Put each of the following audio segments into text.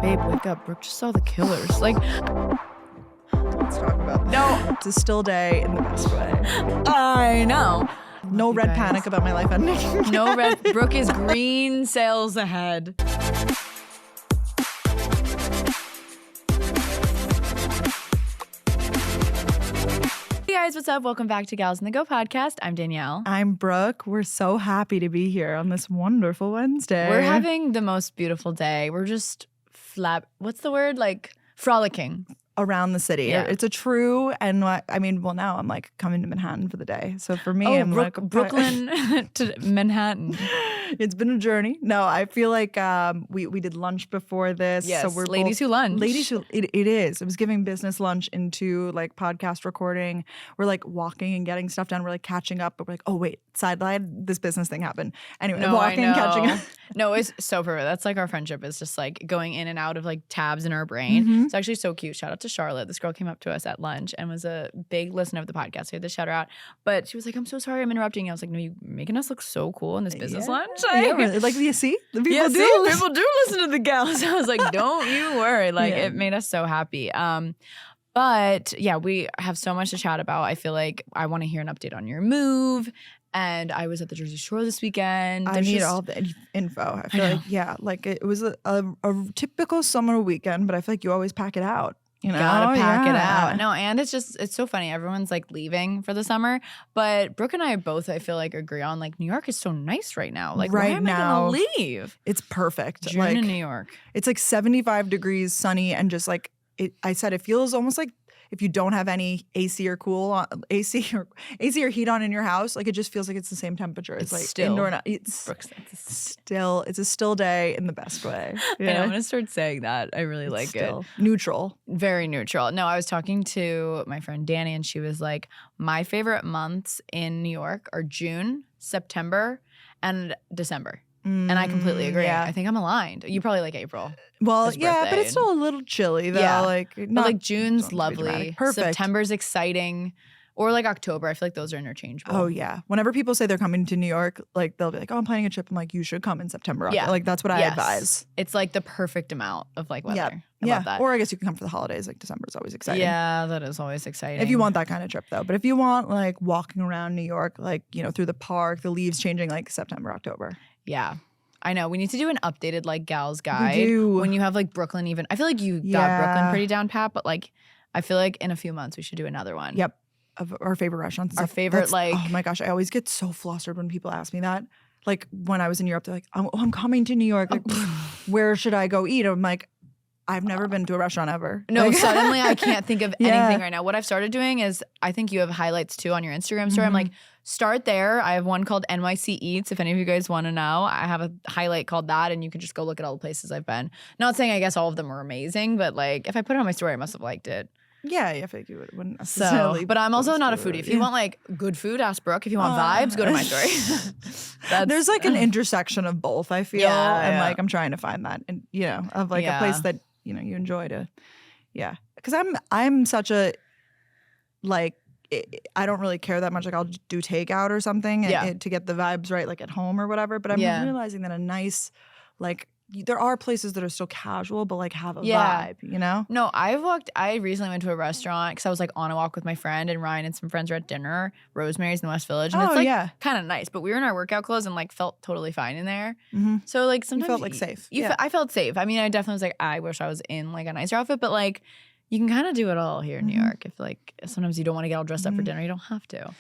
Babe, wake up. Brooke just saw the killers. Like, Let's talk about that. no. It's a still day in the best way. I know. No red panic about my life ending. No red. Brooke is green sails ahead. Hey guys, what's up? Welcome back to Gals in the Go podcast. I'm Danielle. I'm Brooke. We're so happy to be here on this wonderful Wednesday. We're having the most beautiful day. We're just what's the word? Like frolicking. Around the city. Yeah. It's a true, and now I'm like coming to Manhattan for the day. So for me, I'm Brooklyn to Manhattan. It's been a journey. No, I feel like we did lunch before this. Yes, so we're ladies who lunch. Ladies who it is. It was giving business lunch into like podcast recording. We're like walking and getting stuff done. We're like catching up, but we're like, oh wait, sideline, this business thing happened. Anyway, walking and catching up. No, it's so perfect. That's like our friendship is just like going in and out of like tabs in our brain. Mm-hmm. It's actually so cute. Shout out to Charlotte. This girl came up to us at lunch and was a big listener of the podcast. So we had to shout her out. But she was like, I'm so sorry I'm interrupting you. I was like, no, you're making us look so cool in this business lunch. Yeah, really. Like, you see? The people yeah, do. people do listen to the gals. I was like, don't you worry. Like, it made us so happy. But yeah, we have so much to chat about. I feel like I want to hear an update on your move. And I was at the Jersey Shore this weekend. I need all the info. I feel like, it was a typical summer weekend, but I feel like you always pack it out. You know? Gotta pack it out. No, and it's so funny. Everyone's like leaving for the summer. But Brooke and I both, I feel like, agree on like New York is so nice right now. Like, right why am now, I gonna leave? It's perfect. June like, in New York. It's like 75 degrees, sunny, and just like I said, it feels almost like if you don't have any AC or AC or heat on in your house, like it just feels like it's the same temperature. It's like still, indoor. It's a still day in the best way. Yeah. I know, I'm gonna start saying that. I really like it. Neutral. Very neutral. No, I was talking to my friend Danny, and she was like, my favorite months in New York are June, September, and December. And I completely agree. Yeah. I think I'm aligned. You probably like April. Well, yeah, but it's still a little chilly though. Yeah. But like June's lovely. Perfect. September's exciting. Or like October. I feel like those are interchangeable. Oh yeah. Whenever people say they're coming to New York, like they'll be like, "Oh, I'm planning a trip." I'm like, "You should come in September." Yeah. Like that's what I advise. It's like the perfect amount of like weather. Yeah. I love that. Or I guess you can come for the holidays. Like December is always exciting. Yeah, that is always exciting. If you want that kind of trip though. But if you want like walking around New York, like, you know, through the park, the leaves changing like September, October. Yeah. I know. We need to do an updated like gals guide. We do. When you have like Brooklyn even. I feel like you got Brooklyn pretty down pat, but like I feel like in a few months we should do another one. Yep. Of our favorite restaurants. Our favorite oh my gosh, I always get so flustered when people ask me that. Like when I was in Europe, they're like, "Oh, I'm coming to New York. Like, where should I go eat?" I'm like, I've never been to a restaurant ever. No, like, suddenly I can't think of anything right now. What I've started doing is, I think you have highlights too on your Instagram story. I'm like, start there. I have one called NYC Eats. If any of you guys want to know, I have a highlight called that, and you can just go look at all the places I've been. Not saying I guess all of them are amazing, but like if I put it on my story, I must have liked it. Yeah, I feel like you wouldn't necessarily. But I'm also not a foodie. If you want like good food, ask Brooke. If you want vibes, go to my story. There's like an intersection of both, I feel. And like I'm trying to find that, and you know, of like a place that, you know, you enjoy to, because I'm such a, like, I don't really care that much. Like I'll do takeout or something to get the vibes right, like at home or whatever. But I'm realizing that a nice, like, there are places that are still casual, but like have a vibe, you know? No, I recently went to a restaurant because I was like on a walk with my friend, and Ryan and some friends were at dinner, Rosemary's in the West Village. And it's like kind of nice, but we were in our workout clothes and like felt totally fine in there. Mm-hmm. So like sometimes you felt like safe. I felt safe. I mean, I definitely was like, I wish I was in like a nicer outfit, but like you can kind of do it all here in New York. I feel like sometimes you don't want to get all dressed up for dinner. You don't have to.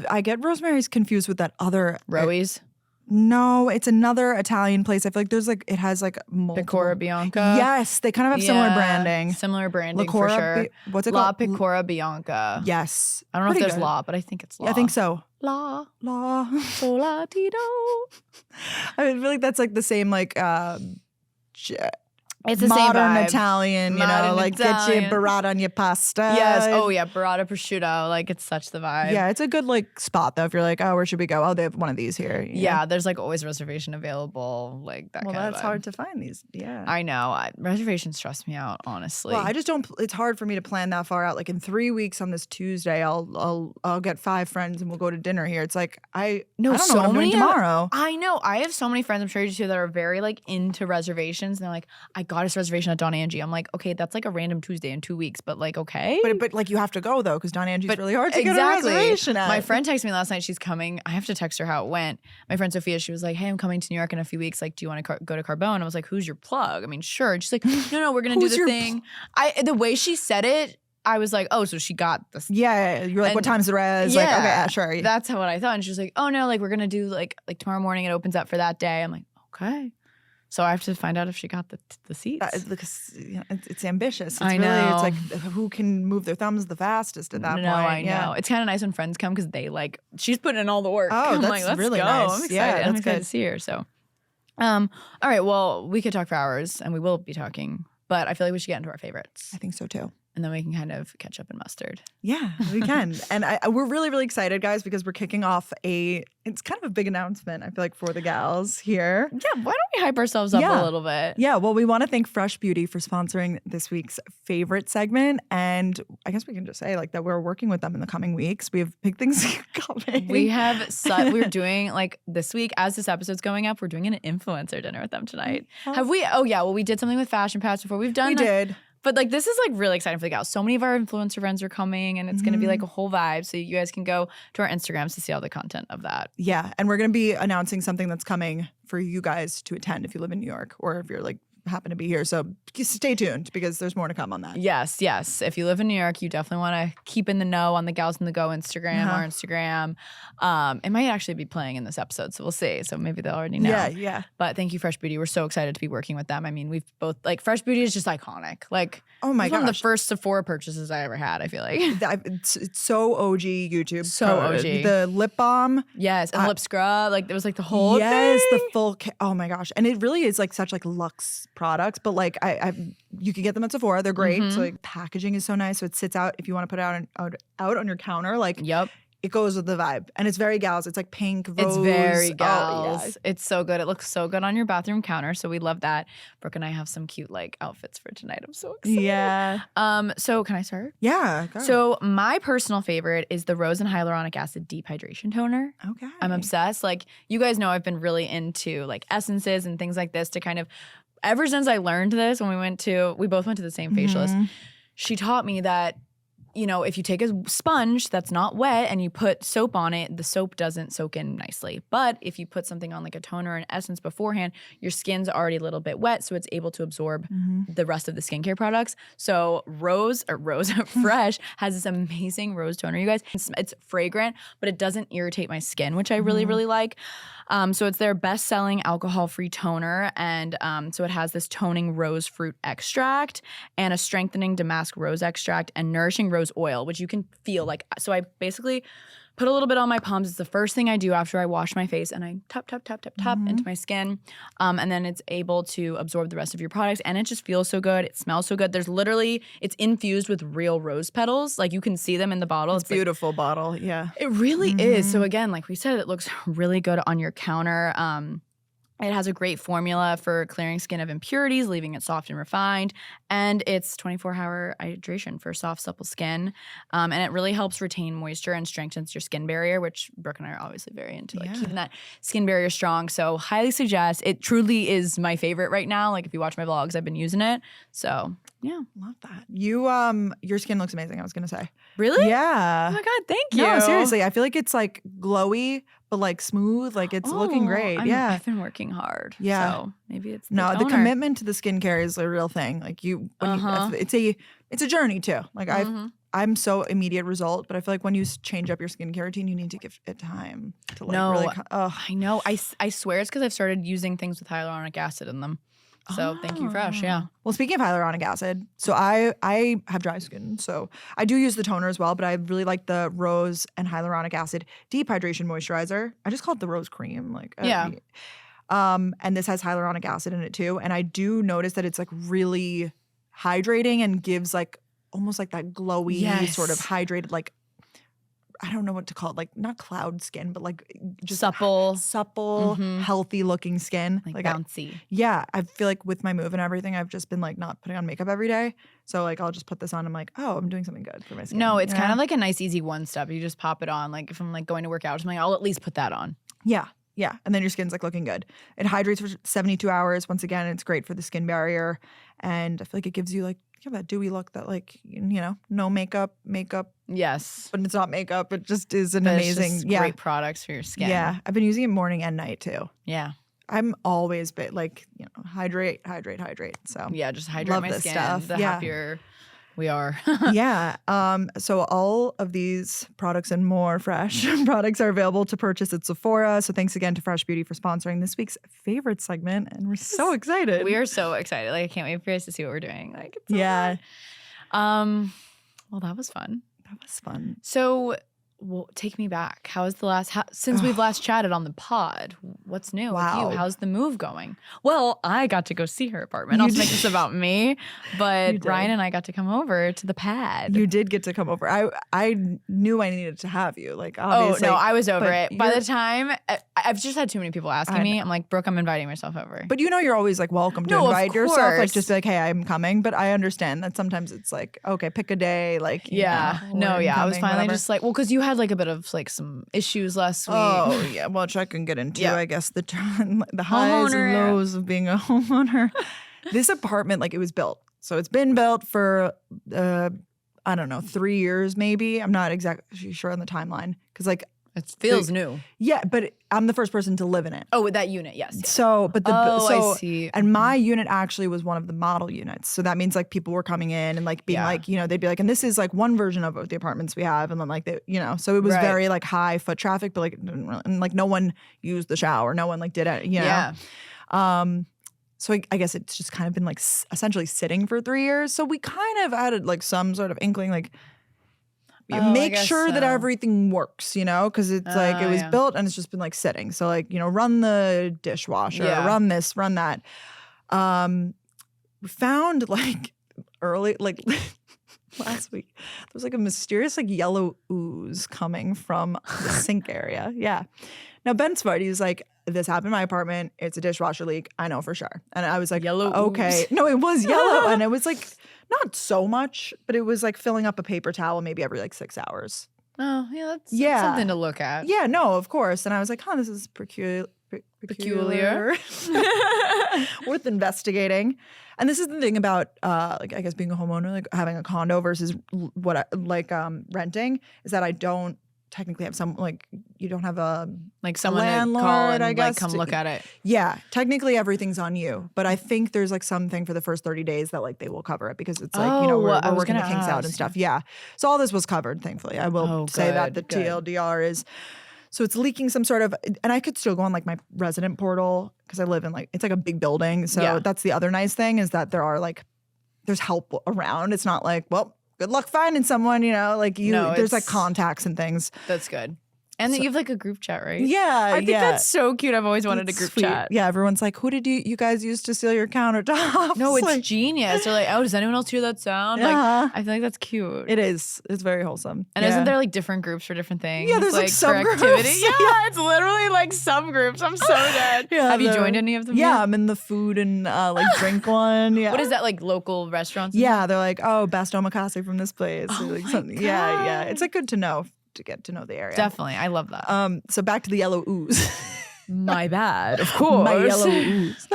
I get Rosemary's confused with that other Rowies. No, it's another Italian place. I feel like there's like, it has like multiple. Pecora Bianca. Yes, they kind of have similar branding. Similar branding for sure. What's it La called? Pecora Bianca. Yes. I don't know if there's La, but I think it's La. Yeah, I think so. La. Solatino. I feel like that's like the same like it's the modern same vibe. Italian, you Modern know, like Italian. get your burrata on your pasta. Yes. Oh yeah, burrata prosciutto. Like it's such the vibe. Yeah, it's a good like spot though. If you're like, oh, where should we go? Oh, they have one of these here. Yeah, there's like always reservation available. Like that. Well, kind that's of hard to find these. Yeah, I know. Reservations stress me out, honestly. Well, I just don't. It's hard for me to plan that far out. Like in 3 weeks on this Tuesday, I'll get 5 friends and we'll go to dinner here. It's like I don't know what I'm doing tomorrow. I know. I have so many friends. I'm sure you do too that are very like into reservations. And they're like, I goddess reservation at Don Angie. I'm like, okay, that's like a random Tuesday in 2 weeks, but like, okay. But like you have to go though, because Don Angie's really hard to get a reservation at. My friend texted me last night. She's coming. I have to text her how it went. My friend Sophia, she was like, hey, I'm coming to New York in a few weeks. Like, do you want to go to Carbone? I was like, who's your plug? I mean, sure. And she's like, no, we're going to do the thing. The way she said it, I was like, oh, so she got this. Yeah. You're like, what time's the res? Yeah, like, okay, sure. That's what I thought. And she was like, oh no, like we're going to do like tomorrow morning it opens up for that day. I'm like, okay. So I have to find out if she got the seats. Because it's ambitious. It's I know. It's like who can move their thumbs the fastest at that point. No, I know. It's kind of nice when friends come because they like, she's putting in all the work. Oh, I'm that's like, let's really go. nice. I'm excited. I'm excited good. to see her. So, all right. Well, we could talk for hours and we will be talking, but I feel like we should get into our favorites. I think so too. And then we can kind of catch up in mustard. Yeah, we can. And we're really, really excited, guys, because we're kicking off it's kind of a big announcement, I feel like, for the gals here. Yeah, why don't we hype ourselves up a little bit? Yeah, well, we want to thank Fresh Beauty for sponsoring this week's favorite segment. And I guess we can just say like that we're working with them in the coming weeks. We have big things coming. We're doing like this week, as this episode's going up, we're doing an influencer dinner with them tonight. Have we? Oh yeah, well, we did something with Fashion Pass before. We did. But like this is like really exciting for the gals. So many of our influencer friends are coming and it's going to be like a whole vibe. So you guys can go to our Instagrams to see all the content of that. Yeah. And we're going to be announcing something that's coming for you guys to attend if you live in New York or if you're like happen to be here. So stay tuned because there's more to come on that. Yes. If you live in New York, you definitely want to keep in the know on the Gals in the Go Instagram, our Instagram. It might actually be playing in this episode, so we'll see. So maybe they'll already know. Yeah. But thank you, Fresh Beauty. We're so excited to be working with them. I mean, we've both like Fresh Beauty is just iconic. Like, oh my gosh, one of the first Sephora purchases I ever had. I feel like it's so OG YouTube. So OG. The lip balm, yes, and lip scrub. Like there was like the whole thing. the full. Oh my gosh, and it really is like such like luxe products, but like you can get them at Sephora. They're great. So like packaging is so nice. So it sits out if you want to put it out on your counter. Like it goes with the vibe. And it's very gals. It's like pink, rose. It's very gals. Oh, yeah. It's so good. It looks so good on your bathroom counter. So we love that. Brooke and I have some cute like outfits for tonight. I'm so excited. Yeah. So can I start? Yeah. Go. So my personal favorite is the Rose and Hyaluronic Acid Deep Hydration Toner. Okay. I'm obsessed. Like you guys know I've been really into like essences and things like this to kind of, ever since I learned this when we both went to the same facialist, she taught me that, you know, if you take a sponge that's not wet and you put soap on it, the soap doesn't soak in nicely. But if you put something on like a toner or an essence beforehand, your skin's already a little bit wet, so it's able to absorb the rest of the skincare products. So Rose Fresh has this amazing rose toner, you guys. It's fragrant, but it doesn't irritate my skin, which I really, really like. So it's their best-selling alcohol-free toner, and so it has this toning rose fruit extract and a strengthening damask rose extract and nourishing rose oil, which you can feel like. So I basically put a little bit on my palms. It's the first thing I do after I wash my face, and I tap into my skin, and then it's able to absorb the rest of your products, and it just feels so good. It smells so good. It's infused with real rose petals. Like you can see them in the bottle. It's beautiful bottle. Yeah. It really is. So again, like we said, it looks really good on your counter. It has a great formula for clearing skin of impurities, leaving it soft and refined. And it's 24-hour hydration for soft, supple skin. And it really helps retain moisture and strengthens your skin barrier, which Brooke and I are obviously very into, like keeping that skin barrier strong. So highly suggest. It truly is my favorite right now. Like if you watch my vlogs, I've been using it. So yeah. Love that. Your skin looks amazing, I was going to say. Really? Yeah. Oh my God, thank you. No, seriously. I feel like it's like glowy, but like smooth. Like it's looking great. I've been working hard. Yeah. So maybe it's the commitment to the skincare is a real thing. Like it's a journey too. Like I'm so immediate result, but I feel like when you change up your skincare routine, you need to give it time to like I know. I swear it's because I've started using things with hyaluronic acid in them. So thank you, Fresh. Yeah. Well, speaking of hyaluronic acid, so I have dry skin, so I do use the toner as well, but I really like the Rose and Hyaluronic Acid Deep Hydration Moisturizer. I just call it the Rose Cream. And this has hyaluronic acid in it too. And I do notice that it's like really hydrating and gives like almost like that glowy sort of hydrated, like I don't know what to call it, like not cloud skin, but like just supple, healthy looking skin. Like bouncy. I feel like with my move and everything, I've just been like not putting on makeup every day. So like I'll just put this on. I'm like, oh, I'm doing something good for my skin. No, it's kind of like a nice easy one step. You just pop it on. Like if I'm like going to work out or something, I'll at least put that on. Yeah. And then your skin's like looking good. It hydrates for 72 hours. Once again, it's great for the skin barrier. And I feel like it gives you like that dewy look that like, no makeup, Yes. but it's not makeup. It just is an But amazing, it's just great products for your skin. Yeah. I've been using it morning and night too. Yeah. I'm always hydrate. So yeah, just hydrate love my this skin. stuff. The happier we are. Yeah. So all of these products and more Fresh products are available to purchase at Sephora. So thanks again to Fresh Beauty for sponsoring this week's favorite segment. And we're so excited. We are so excited. Like, I can't wait for you guys to see what we're doing. Like, it's so fun. Well, that was fun. That was fun. So take me back. How is since we've last chatted on the pod? What's new with you? How's the move going? Well, I got to go see her apartment. I'll make this about me, but Ryan and I got to come over to the pad. You did get to come over. I knew I needed to have you. Like, obviously. Oh no, I was over it. By the time I've just had too many people asking me. I'm like, Brooke, I'm inviting myself over. But you're always like welcome to invite yourself. Like, just be like, hey, I'm coming. But I understand that sometimes it's like, okay, pick a day. Like, I was finally just like, well, because you had like a bit of like some issues last week. Oh yeah, which I can get into. I guess the highs and lows of being a homeowner. This apartment, like, it was built, so it's been built for I don't know, 3 years maybe. I'm not exactly sure on the timeline because like it feels new. Yeah, but I'm the first person to live in it. Oh, with that unit, yes. So, but I see. And my unit actually was one of the model units. So that means like people were coming in and like being like, they'd be like, and this is like one version of the apartments we have, and then like they, so it was very like high foot traffic, but like and like no one used the shower, no one like did it, Yeah. So I guess it's just kind of been like essentially sitting for 3 years. So we kind of added like some sort of inkling, like. Make sure that everything works, because it's like it was built and it's just been like sitting. So like, run the dishwasher, run this, run that. We found like early, like last week, there was like a mysterious like yellow ooze coming from the sink area. Yeah. Now Ben Svarty was like, this happened in my apartment. It's a dishwasher leak. I know for sure. And I was like, yellow okay. ooze. No, it was yellow. And it was like, not so much, but it was like filling up a paper towel maybe every like 6 hours. Oh, yeah, that's something to look at. Yeah, no, of course. And I was like, this is peculiar. Worth investigating. And this is the thing about like, I guess being a homeowner, like having a condo versus what I like renting, is that I don't technically have you don't have a someone landlord, to call and I guess, come look at it. Yeah, technically everything's on you, but I think there's like something for the first 30 days that like they will cover it because it's like we're working the kinks out and stuff. Yeah, so all this was covered, thankfully. I will say that the TLDR is. So it's leaking some sort of, and I could still go on like my resident portal because I live in it's like a big building. So that's the other nice thing is that there's help around. It's not like, well, good luck finding someone, there's like contacts and things. That's good. And then you have like a group chat, right? Yeah, I think that's so cute. I've always wanted a group chat. Yeah, everyone's like, who did you guys use to seal your countertops? No, it's genius. They're like, oh, does anyone else hear that sound? Yeah. Like, I feel like that's cute. It is. It's very wholesome. And isn't there like different groups for different things? Yeah, there's like subgroups. Yeah, it's literally like subgroups. I'm so dead. Have you joined any of them? Yeah, I'm in the food and like drink one. Yeah. What is that, like local restaurants? Yeah, they're like, oh, best omakase from this place. Oh like my something. God. Yeah. It's like good to know. To get to know the area. Definitely. I love that. So back to the yellow ooze. My bad. Of course. My yellow ooze.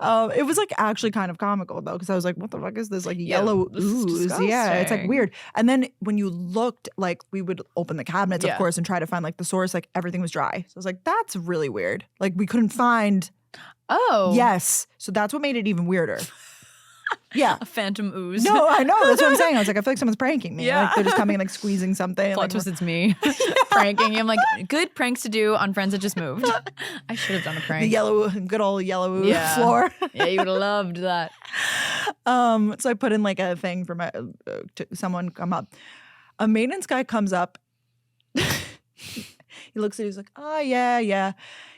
It was like actually kind of comical though, because I was like, what the fuck is this like yellow ooze? Yeah, it's like weird. And then when you looked, like we would open the cabinets, of course, and try to find like the source, like everything was dry. So I was like, that's really weird. Like we couldn't find. Oh. Yes. So that's what made it even weirder. Yeah. A phantom ooze. No, I know. That's what I'm saying. I was like, I feel like someone's pranking me. Yeah. Like they're just coming and like squeezing something. Plot twist, it's me. Pranking you. I'm like, good pranks to do on friends that just moved. I should have done a prank. The good old yellow ooze floor. Yeah, you would have loved that. So I put in like a thing for someone come up. A maintenance guy comes up. He looks at it. He's like, oh, yeah.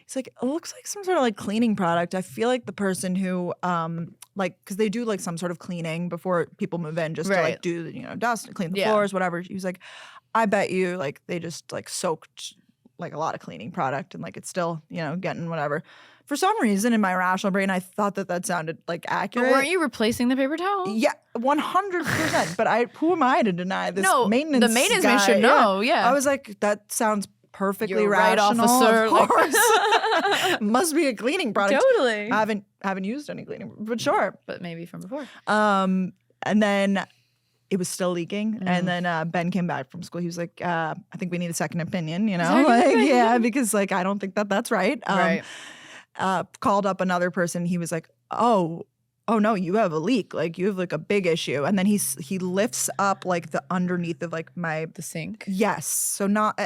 He's like, it looks like some sort of like cleaning product. I feel like the person who because they do like some sort of cleaning before people move in just to like do dust and clean the floors, whatever. He was like, I bet you like they just like soaked like a lot of cleaning product and like it's still getting whatever. For some reason in my rational brain I thought that sounded like accurate. But weren't you replacing the paper towel? Yeah, 100%. But who am I to deny this? No, maintenance the maintenance guy man should know. Yeah. I was like, that sounds perfectly You're right, rational. officer. Of course. Must be a cleaning product. Totally. I haven't used any cleaning, but sure. But maybe from before. And then it was still leaking. And then Ben came back from school. He was like, I think we need a second opinion, you know? Yeah, because like, I don't think that's right. Right. Called up another person. He was like, oh no, you have a leak. Like you have like a big issue. And then he lifts up like the underneath of like the sink. Yes. So not,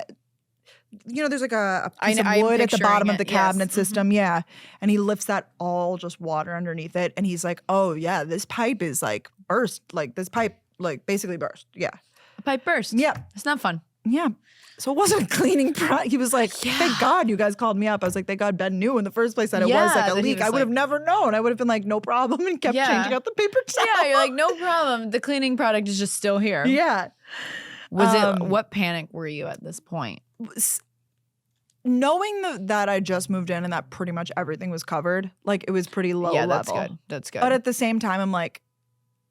there's like a piece of wood at the bottom of the cabinet system. Yeah. And he lifts that all just water underneath it. And he's like, oh yeah, this pipe is like burst. Like this pipe like basically burst. Yeah. A pipe burst. Yeah. It's not fun. Yeah. So it wasn't a cleaning product. He was like, thank God you guys called me up. I was like, thank God Ben knew in the first place that it was like a leak. I would have never known. I would have been like, no problem, and kept changing out the paper towel. Yeah, you're like, no problem. The cleaning product is just still here. Yeah. What panic were you at this point? Knowing that I just moved in and that pretty much everything was covered, like it was pretty low level. That's good. That's good. But at the same time, I'm like,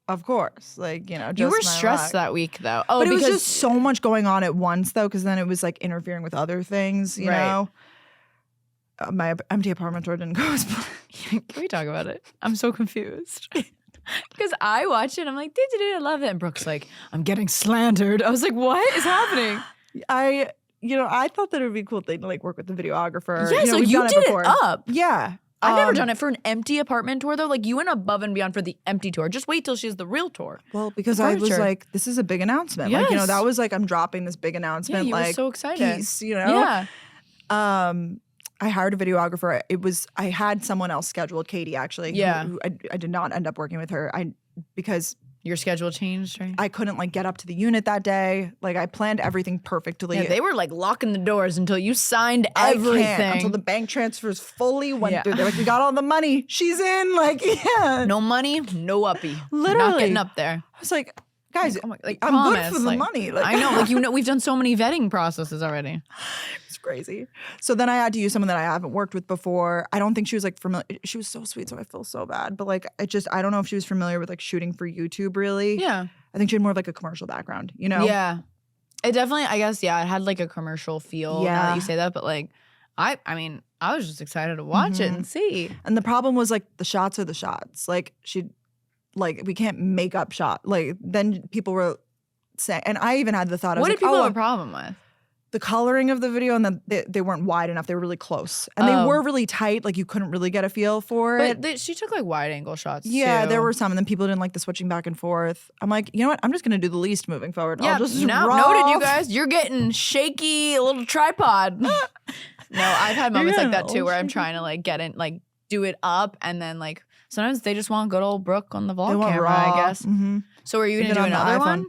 of course, like, just you were stressed that week though. Oh, but it was just so much going on at once though, because then it was like interfering with other things, you know. My empty apartment tour didn't go as planned. Can we talk about it? I'm so confused. Because I watched it, I'm like, I love it. And Brooke's like, I'm getting slandered. I was like, what is happening? I thought that it would be a cool thing to like work with the videographer. Yeah, so you did it up. Yeah. I've never done it for an empty apartment tour though. Like you went above and beyond for the empty tour. Just wait till she has the real tour. Well, because I was like, this is a big announcement. Yes. Like, that was like, I'm dropping this big announcement. Yeah, you like, were so excited. Peace, Yeah. I hired a videographer. I had someone else scheduled, Katie actually. Yeah. Who I did not end up working with her. Because your schedule changed, right? I couldn't like get up to the unit that day. Like I planned everything perfectly. Yeah, they were like locking the doors until you signed everything. Until the bank transfers fully went through. They're like, we got all the money. She's in. Like, yeah. No money, no uppy. Literally. Not getting up there. I was like, guys, I'm good for the money. Like, I know. Like, we've done so many vetting processes already. It's crazy. So then I had to use someone that I haven't worked with before. I don't think she was like familiar. She was so sweet, so I feel so bad. But like, I don't know if she was familiar with like shooting for YouTube really. Yeah. I think she had more of like a commercial background, you know? Yeah. It definitely, I guess, it had like a commercial feel now that you say that. But like, I mean, I was just excited to watch it and see. And the problem was like the shots are the shots. Like we can't make up shot. Like then people were saying, and I even had the thought, what did people have a problem with? The coloring of the video, and then they weren't wide enough. They were really close. And they were really tight. Like you couldn't really get a feel for it. But she took like wide angle shots too. There were some. And then people didn't like the switching back and forth. I'm like, you know what? I'm just going to do the least moving forward. Yeah, I'll just noted, you guys. You're getting shaky, a little tripod. No, I've had moments like that too where I'm trying to like get in, like do it up. And then like sometimes they just want good old Brooke on the vlog camera, raw. I guess. Mm-hmm. So are you going to do another one?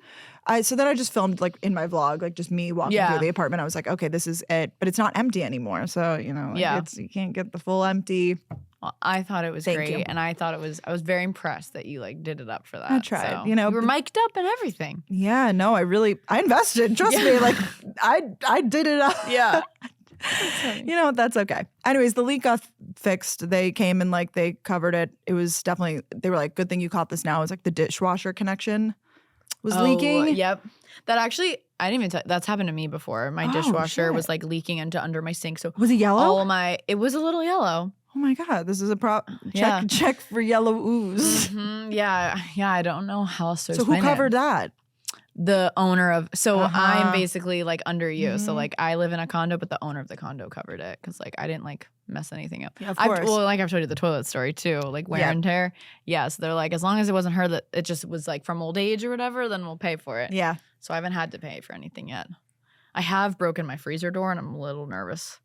So then I just filmed like in my vlog, like just me walking through the apartment. I was like, okay, this is it. But it's not empty anymore. So, you can't get the full empty. Well, I thought it was great. And I was very impressed that you like did it up for that. I tried, so. You were mic'd up and everything. Yeah, no, I invested. Trust me. Like I did it up. Yeah. That's okay. Anyways, the leak got fixed. They came and like they covered it. It was definitely, they were like, good thing you caught this now. It was like the dishwasher connection was leaking. Yep. That actually, I didn't even that's happened to me before. My dishwasher was like leaking into under my sink. So was it yellow? It was a little yellow. Oh my God, this is a check for yellow ooze. Mm-hmm. Yeah, I don't know how else to explain it. So who covered that? The owner of, I'm basically like under you. So like I live in a condo, but the owner of the condo covered it because like I didn't like mess anything up. Yeah, of course. I've told you the toilet story too, like wear and tear. Yeah, so they're like, as long as it wasn't her that it just was like from old age or whatever, then we'll pay for it. Yeah. So I haven't had to pay for anything yet. I have broken my freezer door and I'm a little nervous.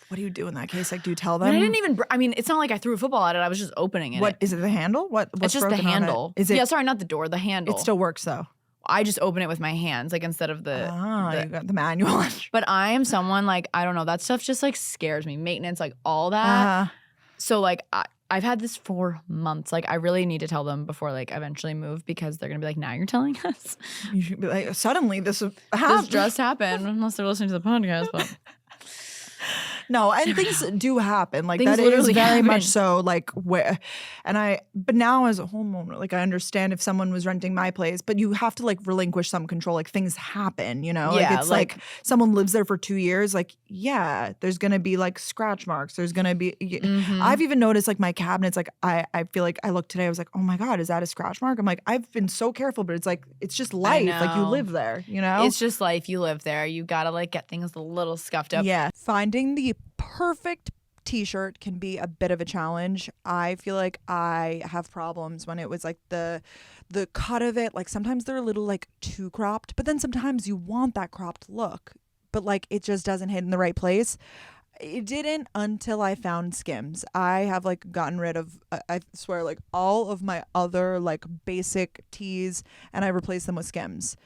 What do you do in that case? Like, do you tell them? I mean, it's not like I threw a football at it. I was just opening it. What is it? The handle? What's it's just the handle. Is it? Yeah, sorry, not the door. The handle. It still works though. I just open it with my hands, like instead of the. You got the manual. But I am someone like I don't know. That stuff just like scares me. Maintenance, like all that. So like I've had this for months. Like I really need to tell them before like eventually move because they're gonna be like, now you're telling us. You should be like, suddenly this just happened unless they're listening to the podcast. But No, and things do happen. Like Things that is literally very happen. much so. Like where, but now as a homeowner, like I understand if someone was renting my place, but you have to like relinquish some control. Like things happen, you know. Like Yeah, it's like someone lives there for 2 years. Like yeah, there's gonna be like scratch marks. There's gonna be. I've even noticed like my cabinets. Like I feel like I looked today. I was like, oh my god, is that a scratch mark? I'm like, I've been so careful, but it's like it's just life. Like you live there, you know. It's just life. You live there. You gotta like get things a little scuffed up. Yeah. Finding the perfect t-shirt can be a bit of a challenge. I feel like I have problems when it was like the cut of it. Like sometimes they're a little like too cropped, but then sometimes you want that cropped look, but like it just doesn't hit in the right place. It didn't until I found Skims. I have like gotten rid of, I swear, like all of my other like basic tees, and I replaced them with Skims.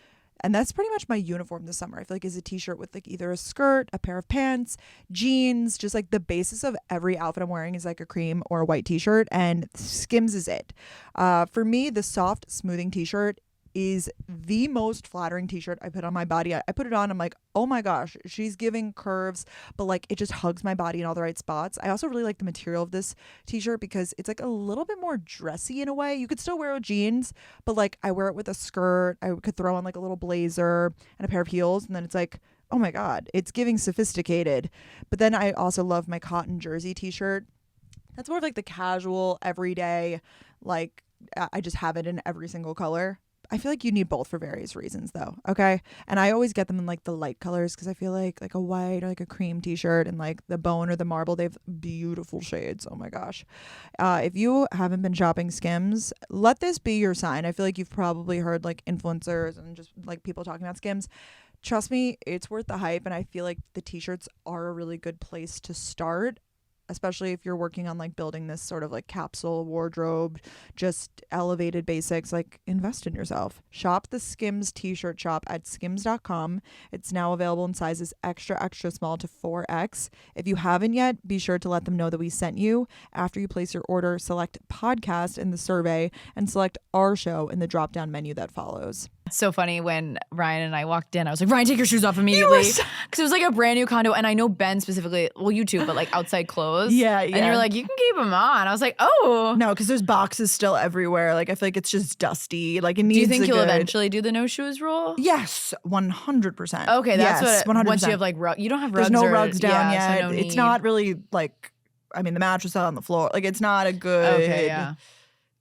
And that's pretty much my uniform this summer. I feel like is a t-shirt with like either a skirt, a pair of pants, jeans, just like the basis of every outfit I'm wearing is like a cream or a white t-shirt, and Skims is it. For me, the soft smoothing t-shirt is the most flattering t-shirt I put on my body. I put it on, I'm like, oh my gosh, she's giving curves, but like it just hugs my body in all the right spots. I also really like the material of this t-shirt because it's like a little bit more dressy in a way. You could still wear it with jeans, but like I wear it with a skirt. I could throw on like a little blazer and a pair of heels, and then it's like, oh my god, it's giving sophisticated. But then I also love my cotton jersey t-shirt. That's more of like the casual, everyday, like I just have it in every single color. I feel like you need both for various reasons though. Okay. And I always get them in like the light colors because I feel like a white or like a cream t-shirt and like the bone or the marble, they have beautiful shades. Oh my gosh. If you haven't been shopping Skims, let this be your sign. I feel like you've probably heard like influencers and just like people talking about Skims. Trust me, it's worth the hype. And I feel like the t-shirts are a really good place to start, especially if you're working on like building this sort of like capsule wardrobe, just elevated basics. Like invest in yourself. Shop the Skims t-shirt shop at skims.com. It's now available in sizes extra small to 4X. If you haven't yet, be sure to let them know that we sent you. After you place your order, select podcast in the survey and select our show in the drop down menu that follows. It's so funny when Ryan and I walked in, I was like, Ryan, take your shoes off immediately. Because it was like a brand new condo. And I know Ben specifically, well, you too, but like outside clothes. Yeah. And you're like, you can keep them on. I was like, oh. No, because there's boxes still everywhere. Like I feel like it's just dusty. Like it needs. Do you think you'll eventually do the no shoes rule? Yes, 100%. Okay, that's yes, what. 100%. Once you have like you don't have rugs. There's no rugs down yet. So no it's not really like. I mean, the mattress is on the floor. Like it's not a good. Okay. Yeah.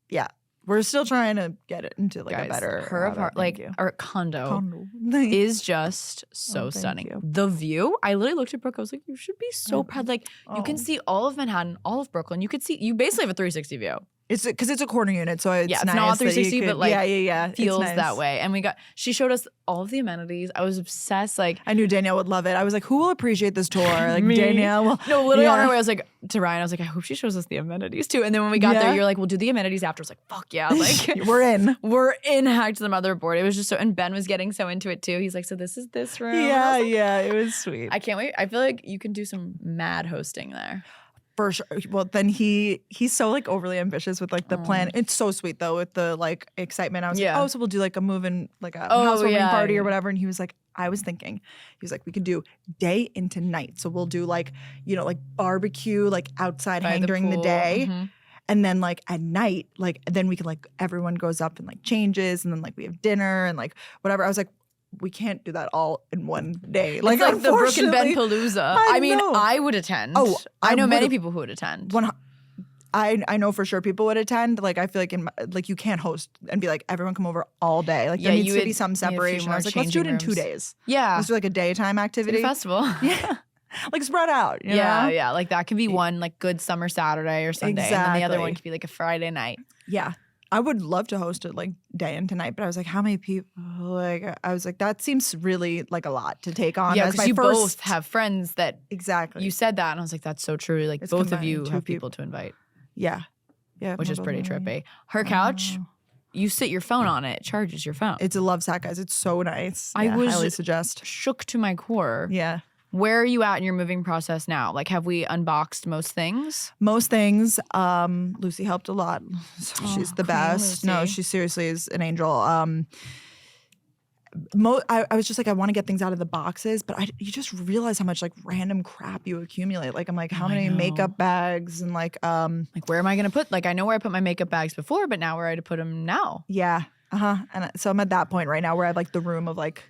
Yeah. We're still trying to get it into like Guys, a better her apartment, like our condo is just so stunning. You. The view, I literally looked at Brooke. I was like, you should be so proud. Like you can see all of Manhattan, all of Brooklyn. You basically have a 360 view. It's because it's a corner unit, so it's it's nice not 360, but like feels nice. that way. And she showed us all of the amenities. I was obsessed. Like I knew Danielle would love it. I was like, who will appreciate this tour? Like me. Danielle will. No, literally on our way, I was like to Ryan, I was like, I hope she shows us the amenities too. And then when we got there, you're like, we'll do the amenities after. I was like, fuck yeah, like we're in. We're in. Hacked to the motherboard. It was just so, and Ben was getting so into it too. He's like, so this is this room. Yeah, it was sweet. I can't wait. I feel like you can do some mad hosting there. For sure. Well, then he's so like overly ambitious with like the plan. It's so sweet though with the like excitement. I was like, oh, so we'll do like a move-in, like a housewarming party or whatever. And he was like, I was thinking, he was like, we could do day into night. So we'll do like, like barbecue, like outside hang during the day. Mm-hmm. And then like at night, like then we can like everyone goes up and like changes and then like we have dinner and like whatever. I was like, we can't do that all in one day. Like the Brooke and Ben Palooza. I mean, I would attend. Oh, I know many people who would attend. I know for sure people would attend. Like I feel like you can't host and be like everyone come over all day. Like there needs to be some separation. I was like, let's do it in 2 days. Yeah, let's do like a daytime activity, festival. Yeah. Like spread out. You know? Yeah. Like that could be one like good summer Saturday or Sunday, and then the other one could be like a Friday night. Yeah. I would love to host it like day into night, but I was like, how many people? Like, I was like, that seems really like a lot to take on. Yeah, because you both have friends that exactly. You said that, and I was like, that's so true. Like, it's both of you have people to invite. Yeah, which is pretty trippy. Her couch, you sit your phone on it, charges your phone. It's a love sack, guys. It's so nice. I was highly suggest. Shook to my core. Yeah. Where are you at in your moving process now? Like, have we unboxed most things? Most things. Lucy helped a lot. She's the best. Lucy. No, she seriously is an angel. I was just like, I want to get things out of the boxes, but you just realize how much like random crap you accumulate. Like I'm like, how many makeup bags and like where am I gonna put? Like I know where I put my makeup bags before, but now where I to put them now? Yeah, and so I'm at that point right now where I have like the room of like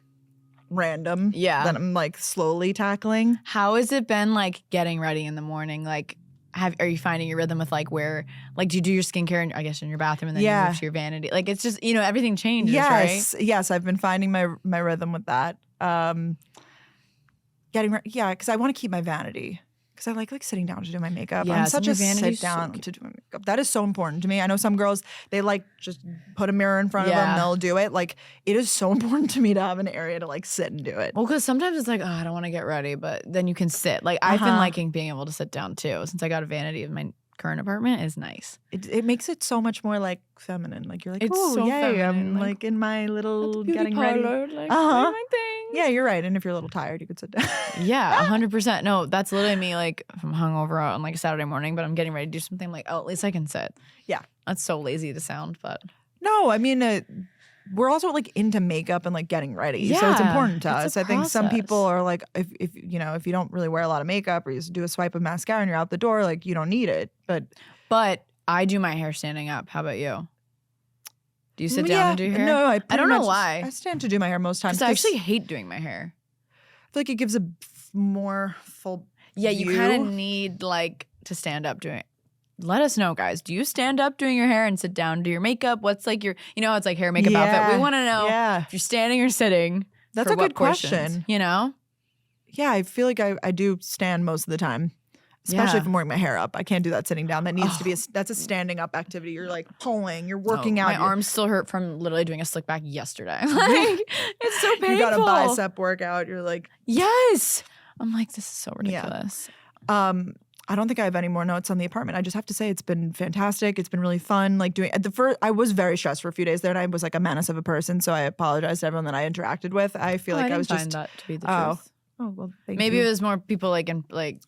random that I'm like slowly tackling. How has it been like getting ready in the morning? Like are you finding your rhythm with like where like do you do your skincare I guess in your bathroom and then you move to your vanity? Like it's just everything changes, right? Yes, I've been finding my rhythm with that. Getting because I want to keep my vanity. Because I like sitting down to do my makeup. I'm such a sit down to do my makeup. That is so important to me. I know some girls, they like just put a mirror in front of them, they'll do it. Like it is so important to me to have an area to like sit and do it. Well, because sometimes it's like, oh, I don't want to get ready, but then you can sit. Like I've been liking being able to sit down too. Since I got a vanity in my current apartment is nice. It makes it so much more like feminine. Like you're like, it's oh, so yay, feminine. I'm like in my little getting parlor, ready. Like, my thing. Yeah, you're right. And if you're a little tired, you could sit down. Yeah, 100%. No, that's literally me. Like if I'm hungover on like a Saturday morning, but I'm getting ready to do something, I'm like, oh, at least I can sit. Yeah. That's so lazy to sound, but. No, I mean, we're also like into makeup and like getting ready. Yeah, so it's important to us. I think some people are like, if you don't really wear a lot of makeup or you just do a swipe of mascara and you're out the door, like you don't need it. But I do my hair standing up. How about you? Do you sit down and do your hair? No, I don't know why. I stand to do my hair most times. Because I actually hate doing my hair. I feel like it gives a more full Yeah, view. you kind of need like to stand up doing it. Let us know, guys. Do you stand up doing your hair and sit down, do your makeup? What's like your, how it's like hair, makeup, outfit. We want to know if you're standing or sitting. That's a good question. Yeah, I feel like I do stand most of the time. Especially if I'm wearing my hair up. I can't do that sitting down. That needs to be that's a standing up activity. You're like pulling, you're working out. My arms still hurt from literally doing a slick back yesterday. Like, it's so painful. You got a bicep workout. You're like, yes. I'm like, this is so ridiculous. Yeah. I don't think I have any more notes on the apartment. I just have to say it's been fantastic. It's been really fun. Like doing I was very stressed for a few days there, and I was like a menace of a person. So I apologize to everyone that I interacted with. I feel like I was just that to be the truth. Oh well, maybe it was more people like poor Ben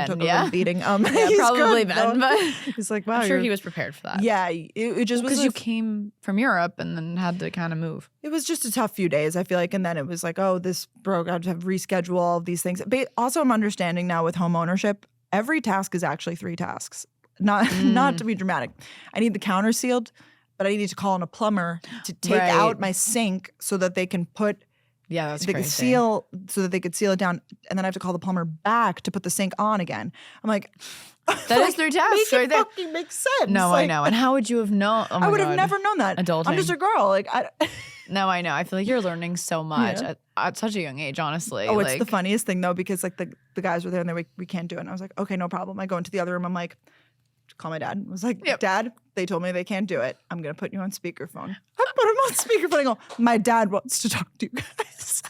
took a little beating. Yeah, probably good, Ben, but he's like, wow, I'm sure he was prepared for that. Yeah, it just was because you came from Europe and then had to kind of move. It was just a tough few days, I feel like, and then it was like, oh, this broke. I had to have reschedule all of these things. But also, I'm understanding now with home ownership, every task is actually 3 tasks. Not to be dramatic. I need the counter sealed, but I need to call in a plumber to take out my sink so that they can put. Yeah, that's they crazy. could seal so that they could seal it down, and then I have to call the plumber back to put the sink on again. I'm like, that is 3 tasks right there. Fucking makes sense. No, I know. And how would you have known? Oh my I would God. have never known that. Adulting. I'm just a girl. Like No, I know. I feel like you're learning so much at such a young age, honestly. Oh, it's the funniest thing though, because like the guys were there and they're like, we can't do it. And I was like, okay, no problem. I go into the other room. I'm like, call my dad. I was like, Dad, they told me they can't do it. I'm gonna put you on speakerphone. I put him on speakerphone. I go, my dad wants to talk to you guys.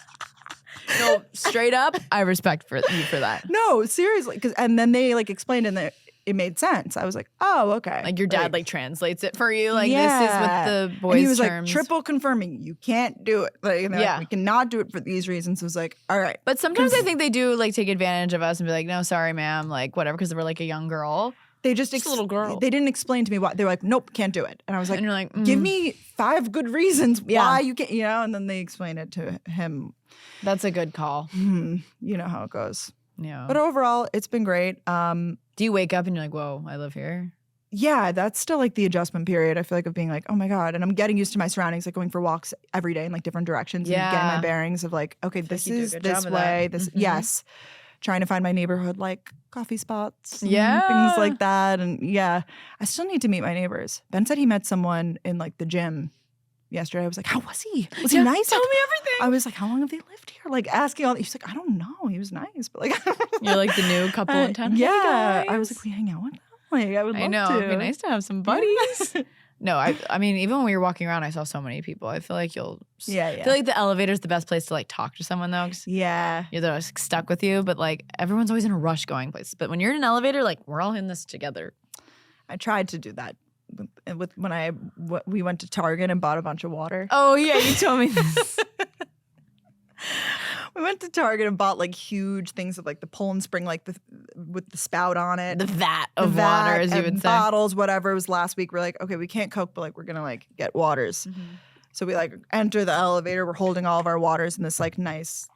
No, straight up, I respect you for that. No, seriously, and then they like explained and it made sense. I was like, oh, okay. Like your dad like translates it for you. Like this is what the boys' and he was terms. Like triple confirming, you can't do it. Like, like, we cannot do it for these reasons. I was like, all right. But sometimes I think they do like take advantage of us and be like, no, sorry, ma'am, like whatever, because we're like a young girl. They just a little girl. They didn't explain to me why. They were like, nope, can't do it. And I was like, and you're like, give me 5 good reasons why you can't, and then they explain it to him. That's a good call. You know how it goes. Yeah. But overall, it's been great. Do you wake up and you're like, whoa, I live here? Yeah, that's still like the adjustment period. I feel like of being like, oh my God. And I'm getting used to my surroundings, like going for walks every day in like different directions and getting my bearings of like, okay, this is this way. This yes. Trying to find my neighborhood like coffee spots, and things like that. And I still need to meet my neighbors. Ben said he met someone in like the gym yesterday. I was like, how was he? Was he nice? Tell me everything. I was like, how long have they lived here? Like asking all. He's like, I don't know. He was nice, but like, you're like the new couple in town. Yeah, hey, I was like, we hang out with them. Like, I would love to. It'd be nice to have some buddies. No, I mean, even when we were walking around, I saw so many people. I feel like you'll. I feel like the elevator's the best place to like talk to someone though. You're like, stuck with you, but like everyone's always in a rush going places. But when you're in an elevator, like we're all in this together. I tried to do that when we went to Target and bought a bunch of water. Oh yeah, you told me this. We went to Target and bought like huge things of like the Poland Spring, like with the spout on it. The vat of water, as you would say. Bottles, whatever. It was last week. We're like, okay, we can't Coke, but like we're going to like get waters. So we like enter the elevator. We're holding all of our waters, and this like nice,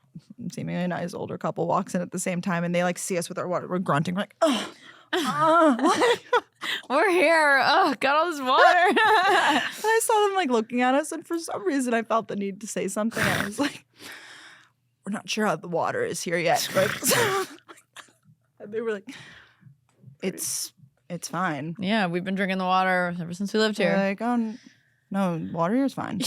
seemingly nice older couple walks in at the same time, and they like see us with our water. We're grunting. We're like, oh. We're here. Oh, got all this water. And I saw them like looking at us, and for some reason I felt the need to say something. I was like, we're not sure how the water is here yet. Like, and they were like, it's fine. Yeah, we've been drinking the water ever since we lived here. They're like, oh, no, water here is fine.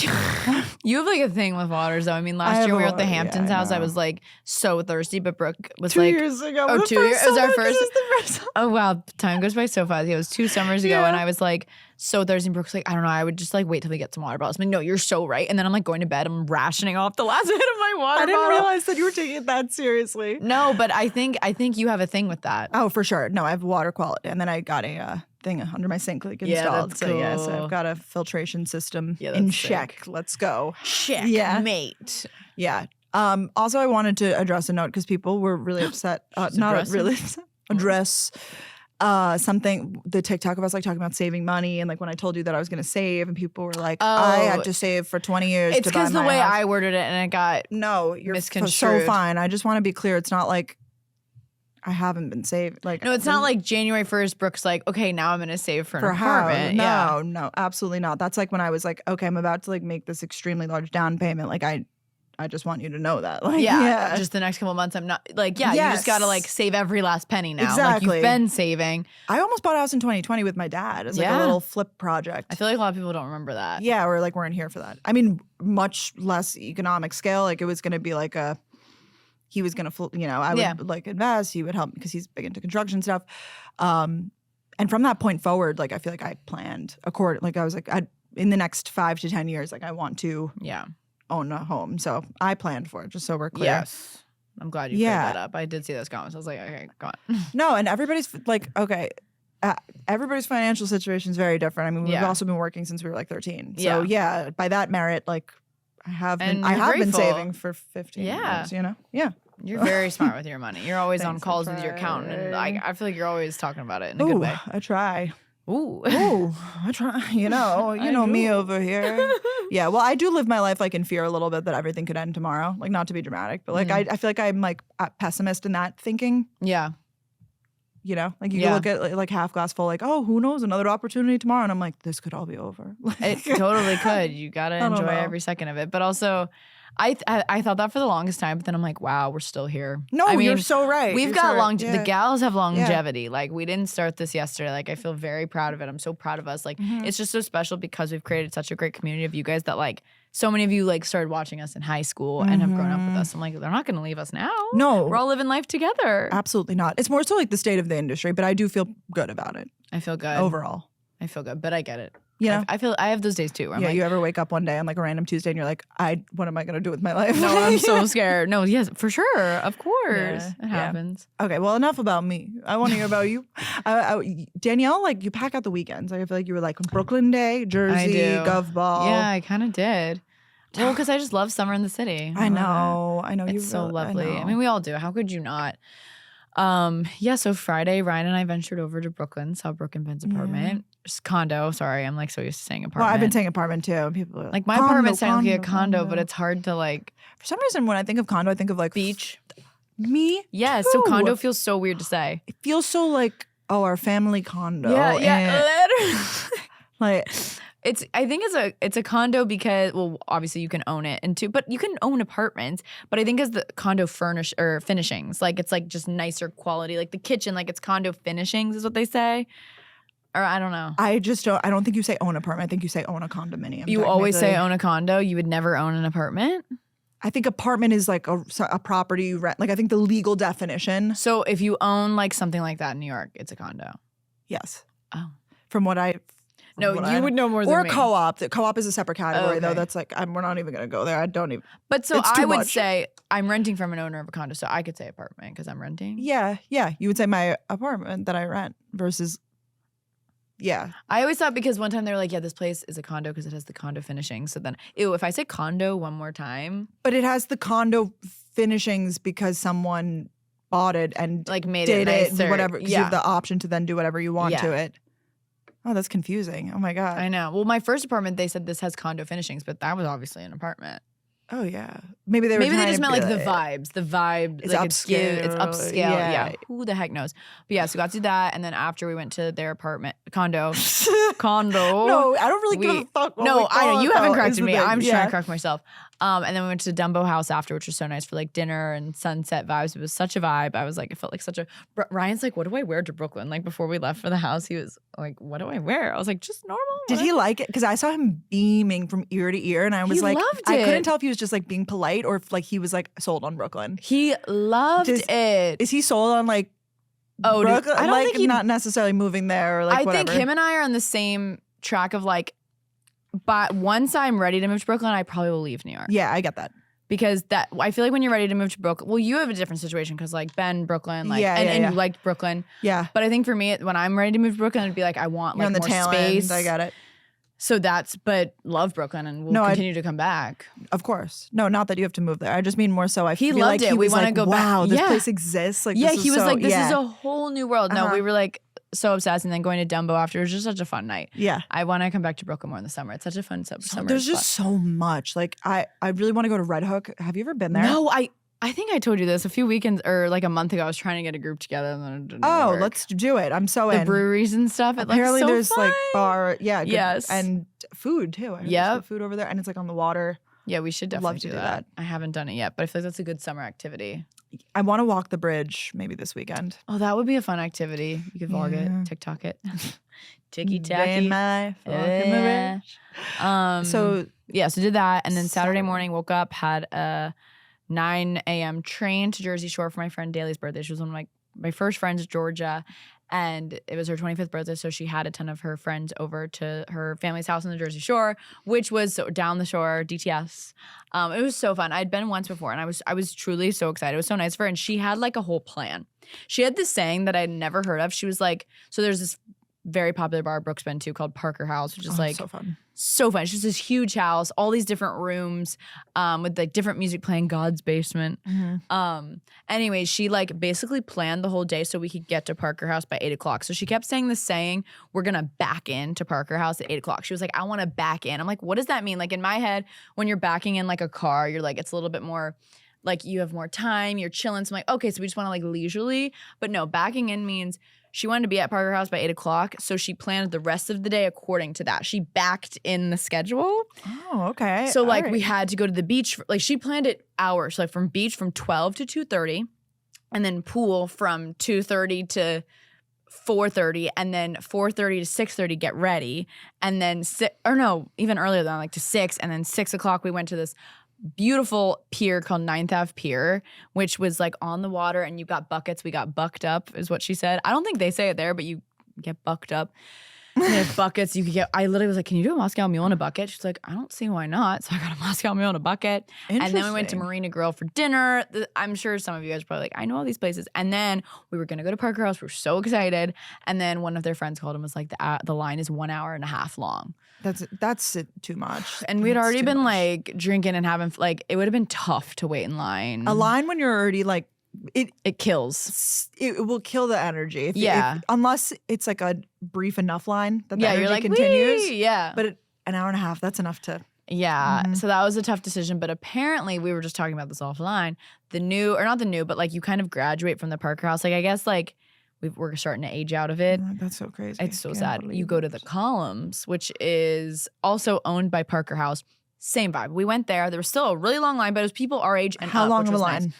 You have like a thing with waters though. I mean, last year we were at the Hamptons house. I was like so thirsty, but Brooke was 2 years ago. Oh, 2 years. It was our first. This is the first. Oh wow, time goes by so fast. Yeah, it was 2 summers ago, and I was like so thirsty. And Brooke's like, I don't know, I would just like wait till we get some water bottles. I'm like, no, you're so right. And then I'm like going to bed. I'm rationing off the last bit of my water. I didn't bottle. realize that you were taking it that seriously. No, but I think you have a thing with that. Oh, for sure. No, I have water quality, and then I got a thing under my sink like installed. That's so cool. yes, I've got a filtration system Yeah, in that's check. sick. Let's go. Check, Yeah. mate. Yeah. Also, I wanted to address a note because people were really upset. Not really address something. The TikTok of us like talking about saving money, and like when I told you that I was going to save, and people were like, "I had to save for 20 years." It's because the way I worded it, and it got you're misconstrued. so fine. I just want to be clear. It's not like I haven't been saved. Like no, it's not like January 1st. Brooke's like, okay, now I'm going to save for an apartment. No, absolutely not. That's like when I was like, okay, I'm about to like make this extremely large down payment. Like I just want you to know that. Like, yeah. Just the next couple of months, I'm not like, you just got to like save every last penny now. Exactly. Like you've been saving. I almost bought a house in 2020 with my dad as like a little flip project. I feel like a lot of people don't remember that. Yeah, or like weren't here for that. I mean, much less economic scale. Like it was going to be like he was going to, I would like invest. He would help because he's big into construction stuff. And from that point forward, like I feel like I planned like I was like, in the next 5 to 10 years, like I want to own a home. So I planned for it, just so we're clear. Yes. I'm glad you cleared that up. I did see those comments. I was like, okay, go on. No, and everybody's like, okay. Everybody's financial situation is very different. I mean, we've also been working since we were like 13. So yeah, by that merit, like I have been saving for 15 years, Yeah. You're very smart with your money. You're always on calls with your accountant, and I feel like you're always talking about it in a good way. I try. Ooh, I try. You know me over here. Yeah, well, I do live my life like in fear a little bit that everything could end tomorrow. Like not to be dramatic, but like I feel like I'm like a pessimist in that thinking. Yeah. Like you look at like half glass full, like, oh, who knows, another opportunity tomorrow. And I'm like, this could all be over. It totally could. You got to enjoy every second of it. But also, I thought that for the longest time, but then I'm like, wow, we're still here. No, I mean, you're so right. We've got longevity. The gals have longevity. Like we didn't start this yesterday. Like I feel very proud of it. I'm so proud of us. Like it's just so special because we've created such a great community of you guys that like so many of you like started watching us in high school and have grown up with us. I'm like, they're not going to leave us now. No. We're all living life together. Absolutely not. It's more so like the state of the industry, but I do feel good about it. I feel good. Overall. I feel good, but I get it. Yeah, I feel I have those days too. Where I'm like, you ever wake up one day on like a random Tuesday and you're like, what am I gonna do with my life? No, I'm so scared. No, yes, for sure, of course, it happens. Okay, well, enough about me. I want to hear about you, Danielle. Like you pack out the weekends. Like, I feel like you were like Brooklyn Day, Jersey, Gov Ball. Yeah, I kind of did. Well, because I just love summer in the city. I know. It's so lovely. I mean, we all do. How could you not? So Friday, Ryan and I ventured over to Brooklyn, saw Brooke and Ben's apartment. Just condo. Sorry, I'm like so used to saying apartment. Well, I've been saying apartment too. People are like my apartment's technically a condo, but it's hard to like. For some reason, when I think of condo, I think of like beach. Me? Yes. So condo feels so weird to say. It feels so like our family condo. Yeah, literally. Like. I think it's a condo because obviously you can own it but you can own apartments, but I think as the condo finishings, like it's like just nicer quality, like the kitchen, like it's condo finishings is what they say. Or I don't know. I don't think you say own apartment. I think you say own a condominium. You always say own a condo. You would never own an apartment? I think apartment is like a property you rent. Like I think the legal definition. So if you own like something like that in New York, it's a condo. Yes. Oh. From what I No, you would know more than me. Or a co-op. The co-op is a separate category, though. That's like, we're not even going to go there. I don't even. But so I would say I'm renting from an owner of a condo, so I could say apartment because I'm renting. Yeah. You would say my apartment that I rent versus, yeah. I always thought because one time they were like, yeah, this place is a condo because it has the condo finishing. So then, if I say condo one more time. But it has the condo finishings because someone bought it and like made it nicer. Whatever. Because you have the option to then do whatever you want to it. Oh, that's confusing. Oh my God. I know. Well, my first apartment, they said this has condo finishings, but that was obviously an apartment. Oh yeah. Maybe they just meant like the vibes. The vibe. It's like upscale. It's upscale. Yeah. Who the heck knows? But yeah, so we got to do that. And then after we went to their apartment, condo. No, I don't really give a fuck. No, I know. You haven't corrected me. I'm just trying to correct myself. And then we went to Dumbo House after, which was so nice for like dinner and sunset vibes. It was such a vibe. I was like, it felt like such a. Ryan's like, what do I wear to Brooklyn? Like before we left for the house, he was like, what do I wear? I was like, just normal. Did he like it? Because I saw him beaming from ear to ear, and I was like, I couldn't tell if he was just like being polite or if like he was like sold on Brooklyn. He loved it. Is he sold on like Brooklyn? I don't think not necessarily moving there or like whatever. I think him and I are on the same track of like, but once I'm ready to move to Brooklyn, I probably will leave New York. Yeah, I get that. Because I feel like when you're ready to move to Brooklyn, well, you have a different situation because like Ben, Brooklyn, like, and you liked Brooklyn. Yeah. But I think for me, when I'm ready to move to Brooklyn, it'd be like, I want like more space. I got it. So but love Brooklyn and we'll continue to come back. Of course. No, not that you have to move there. I just mean more so I feel loved like it. we want to go back. Wow, this place exists. Like, he was like, this is a whole new world. No, we were like so obsessed. And then going to Dumbo after, it was just such a fun night. Yeah. I want to come back to Brooklyn more in the summer. It's such a fun summer. There's just so much. Like I really want to go to Red Hook. Have you ever been there? No, I think I told you this a few weekends or like a month ago. I was trying to get a group together and then it didn't work. Let's do it. I'm so in. The breweries and stuff. Apparently so there's fun. like bar. Yeah. Good, yes. And food too. Yeah. Food over there and it's like on the water. Yeah, we should definitely do that. I haven't done it yet, but I feel like that's a good summer activity. I want to walk the bridge maybe this weekend. Oh, that would be a fun activity. You could vlog it, TikTok it. Ticky tacky. So did that. And then Saturday morning, woke up, had a 9 a.m. train to Jersey Shore for my friend Daly's birthday. She was one of my first friends, Georgia. And it was her 25th birthday, so she had a ton of her friends over to her family's house on the Jersey Shore, which was down the shore, DTS. It was so fun. I'd been once before, and I was truly so excited. It was so nice for her, and she had like a whole plan. She had this saying that I'd never heard of. She was like, so there's this very popular bar Brooke's been to called Parker House, which is like so fun. So fun. It's just this huge house, all these different rooms, with like different music playing, God's basement. Mm-hmm. Anyways, she like basically planned the whole day so we could get to Parker House by 8 o'clock. So she kept saying this saying, we're gonna back into Parker House at 8 o'clock. She was like, I wanna back in. I'm like, what does that mean? Like in my head, when you're backing in like a car, you're like, it's a little bit more like you have more time, you're chilling. So I'm like, okay, so we just wanna like leisurely. But no, backing in means she wanted to be at Parker House by 8 o'clock, so she planned the rest of the day according to that. She backed in the schedule. Oh, okay. So like we had to go to the beach. Like she planned it hours. So like from beach from 12 to 2:30, and then pool from 2:30 to 4:30, and then 4:30 to 6:30 get ready, and then even earlier than like to 6, and then 6 o'clock we went to this beautiful pier called 9th Ave Pier, which was like on the water, and you got buckets. We got bucked up is what she said. I don't think they say it there, but you get bucked up. And they have buckets you could get. I literally was like, can you do a Moscow Mule in a bucket? She's like, I don't see why not. So I got a Moscow Mule in a bucket. And then we went to Marina Grill for dinner. I'm sure some of you guys are probably like, I know all these places. And then we were going to go to Parker House. We were so excited. And then one of their friends called and was like, the line is 1 hour and a half long. That's too much. And we'd already been like drinking and having like, it would have been tough to wait in line. A line when you're already like, it kills. It will kill the energy. If unless it's like a brief enough line that the energy you're like, continues. Wee! Yeah. But an hour and a half, that's enough to. Yeah. Mm-hmm. So that was a tough decision. But apparently we were just talking about this offline. But like you kind of graduate from the Parker House. Like I guess like we're starting to age out of it. That's so crazy. It's so sad. You go to the Columns, which is also owned by Parker House. Same vibe. We went there. There was still a really long line, but it was people our age and How up, long which of a was line? Nice.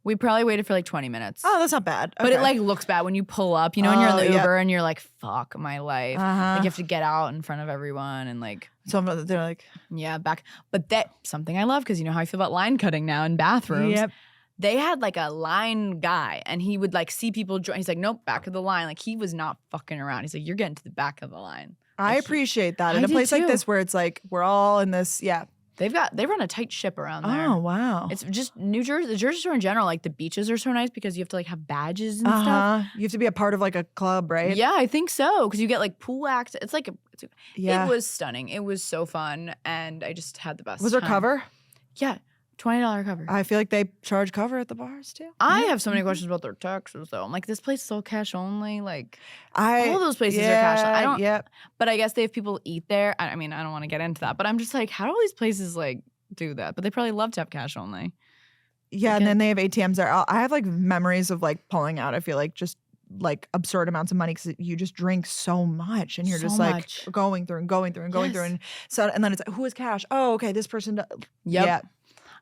We probably waited for like 20 minutes. Oh, that's not bad. Okay. But it like looks bad when you pull up, you know, and you're in the Uber and you're like, fuck my life. Like you have to get out in front of everyone and like. So they're like. Yeah, back. But that something I love because you know how I feel about line cutting now in bathrooms. Yep. They had like a line guy and he would like see people join. He's like, nope, back of the line. Like he was not fucking around. He's like, you're getting to the back of the line. I appreciate that. In a place like this where it's like, we're all in this, They run a tight ship around there. Oh, wow. It's just New Jersey, the Jersey Shore in general, like the beaches are so nice because you have to like have badges and stuff. You have to be a part of like a club, right? Yeah, I think so. Because you get like pool access. It's like, it was stunning. It was so fun. And I just had the best Was there time. cover? Yeah. $20 cover. I feel like they charge cover at the bars too. I have so many questions about their taxes though. I'm like, this place is all cash only. Like, all those places are cash only. I don't. Yep. But I guess they have people eat there. I mean, I don't want to get into that. But I'm just like, how do all these places like do that? But they probably love to have cash only. Yeah, and then they have ATMs there. I have like memories of like pulling out. I feel like just like absurd amounts of money because you just drink so much and you're just like going through and going through and going through and so and then it's like, who has cash? Oh, okay, this person does. Yep.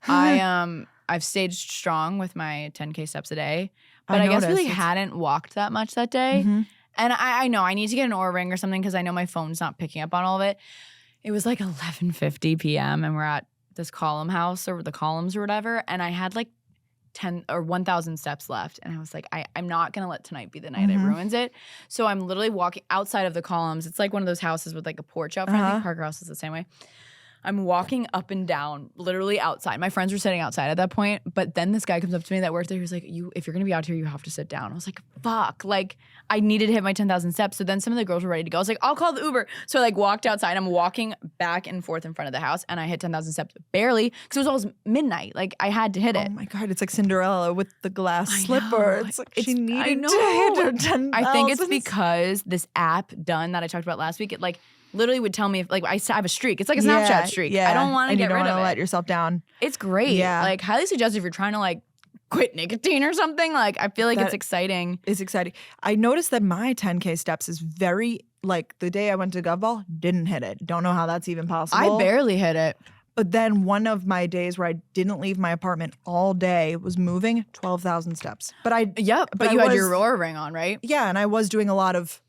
Yeah. I've stayed strong with my 10K steps a day, but I guess really hadn't walked that much that day. Mm-hmm. And I know I need to get an Oura ring or something because I know my phone's not picking up on all of it. It was like 11:50 p.m. and we're at this column house or the columns or whatever, and I had like 10 or 1,000 steps left. And I was like, I'm not going to let tonight be the night it ruins it. So I'm literally walking outside of the columns. It's like one of those houses with like a porch out front. I think Parker House is the same way. I'm walking up and down, literally outside. My friends were sitting outside at that point. But then this guy comes up to me that worked there. He was like, if you're going to be out here, you have to sit down. I was like, fuck. Like, I needed to hit my 10,000 steps. So then some of the girls were ready to go. I was like, I'll call the Uber. So I like walked outside. I'm walking back and forth in front of the house. And I hit 10,000 steps barely because it was almost midnight. Like, I had to hit it. Oh my God. It's like Cinderella with the glass slipper. It's like she needed to hit her 10,000. I think it's because this app done that I talked about last week, it like literally would tell me if like I have a streak. It's like a Snapchat streak. I don't want to get rid of it. You don't want to let yourself down. It's great. Yeah. Like highly suggested if you're trying to like quit nicotine or something. Like I feel like it's exciting. It's exciting. I noticed that my 10K steps is very like the day I went to Gov Ball, didn't hit it. Don't know how that's even possible. I barely hit it. But then one of my days where I didn't leave my apartment all day was moving 12,000 steps. But but you had your Roar ring on, right? Yeah, and I was doing a lot of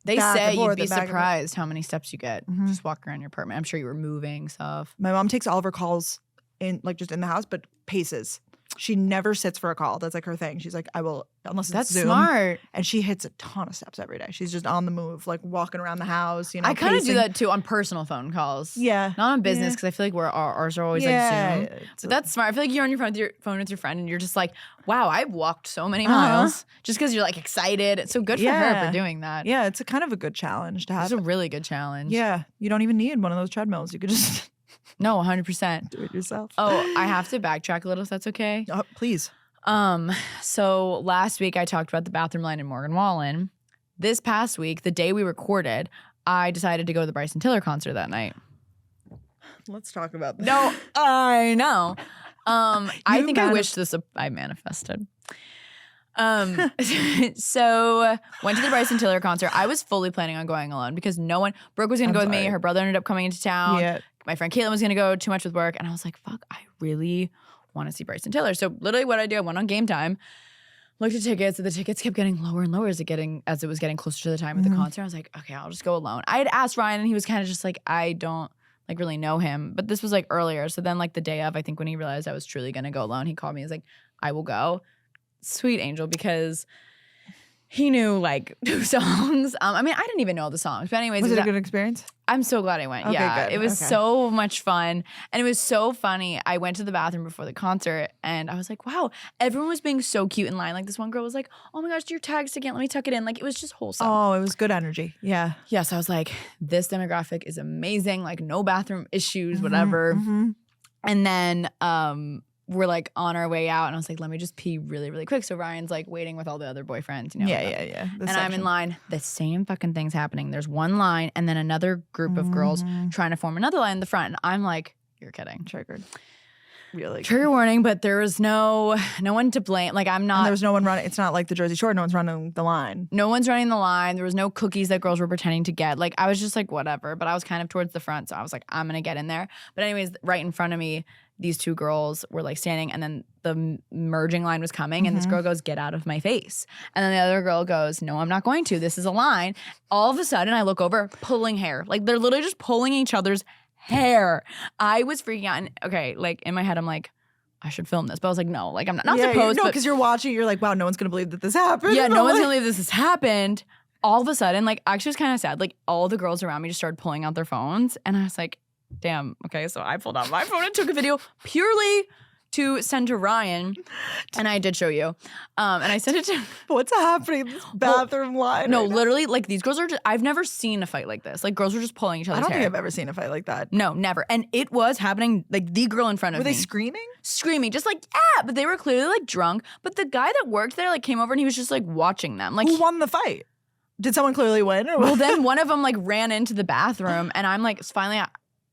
They say you'd be surprised how many steps you get just walking around your apartment. I'm sure you were moving stuff. My mom takes all of her calls in like just in the house, but paces. She never sits for a call. That's like her thing. She's like, I will, unless it's Zoom. That's smart. And she hits a ton of steps every day. She's just on the move, like walking around the house, you know. I kind of do that too on personal phone calls. Yeah. Not on business because I feel like ours are always like Zoom. But that's smart. I feel like you're on your phone with your friend and you're just like, wow, I've walked so many miles just because you're like excited. It's so good for her for doing that. Yeah, it's a kind of a good challenge to have. It's a really good challenge. Yeah. You don't even need one of those treadmills. You could just No, 100%. do it yourself. Oh, I have to backtrack a little if that's okay. Oh, please. So last week I talked about the bathroom line in Morgan Wallen. This past week, the day we recorded, I decided to go to the Bryson Tiller concert that night. Let's talk about that. No, I know. I think I wish this. I manifested. So went to the Bryson Tiller concert. I was fully planning on going alone because Brooke was going to go with me. Her brother ended up coming into town. Yeah. My friend Caitlin was going to go, too much with work. And I was like, fuck, I really want to see Bryson Tiller. So literally what I did, I went on Game Time, looked at tickets, and the tickets kept getting lower and lower as it was getting closer to the time of the concert. I was like, okay, I'll just go alone. I had asked Ryan and he was kind of just like, I don't like really know him. But this was like earlier. So then like the day of, I think when he realized I was truly going to go alone, he called me. He was like, I will go. Sweet angel, because he knew like 2 songs. I mean, I didn't even know the songs. But anyways. Was it a good experience? I'm so glad I went. Okay, yeah. good. It was so much fun. And it was so funny. I went to the bathroom before the concert and I was like, wow, everyone was being so cute in line. Like this one girl was like, oh my gosh, your tag's again. Let me tuck it in. Like it was just wholesome. Oh, it was good energy. Yeah. Yeah. So I was like, this demographic is amazing. Like no bathroom issues, whatever. And then we're like on our way out and I was like, let me just pee really, really quick. So Ryan's like waiting with all the other boyfriends, you know. Yeah. And I'm in line. The same fucking thing's happening. There's one line and then another group of girls trying to form another line in the front. And I'm like, you're kidding. Triggered. Really. Trigger warning, but there was no one to blame. Like I'm not. And there was no one running. It's not like the Jersey Shore. No one's running the line. No one's running the line. There was no cookies that girls were pretending to get. Like I was just like, whatever. But I was kind of towards the front. So I was like, I'm going to get in there. But anyways, right in front of me, these 2 girls were like standing and then the merging line was coming and this girl goes, get out of my face. And then the other girl goes, no, I'm not going to. This is a line. All of a sudden I look over, pulling hair. Like they're literally just pulling each other's hair. I was freaking out. And okay, like in my head, I'm like, I should film this. But I was like, no, like I'm not supposed to. No, because you're watching, you're like, wow, no one's going to believe that this happened. Yeah, no one's going to believe this has happened. All of a sudden, like actually it was kind of sad. Like all the girls around me just started pulling out their phones. And I was like, damn, okay, so I pulled out my phone and took a video purely to send to Ryan, and I did show you. And I sent it to. What's happening in this bathroom line? No, right now? literally, like these girls are. I've never seen a fight like this. Like girls were just pulling each other's I don't hair. think I've ever seen a fight like that. No, never. And it was happening. Like the girl in front of me. Were they screaming? Screaming, just like yeah. But they were clearly like drunk. But the guy that worked there like came over and he was just like watching them. Like who won the fight? Did someone clearly win? Or well, then one of them like ran into the bathroom, and I'm like finally.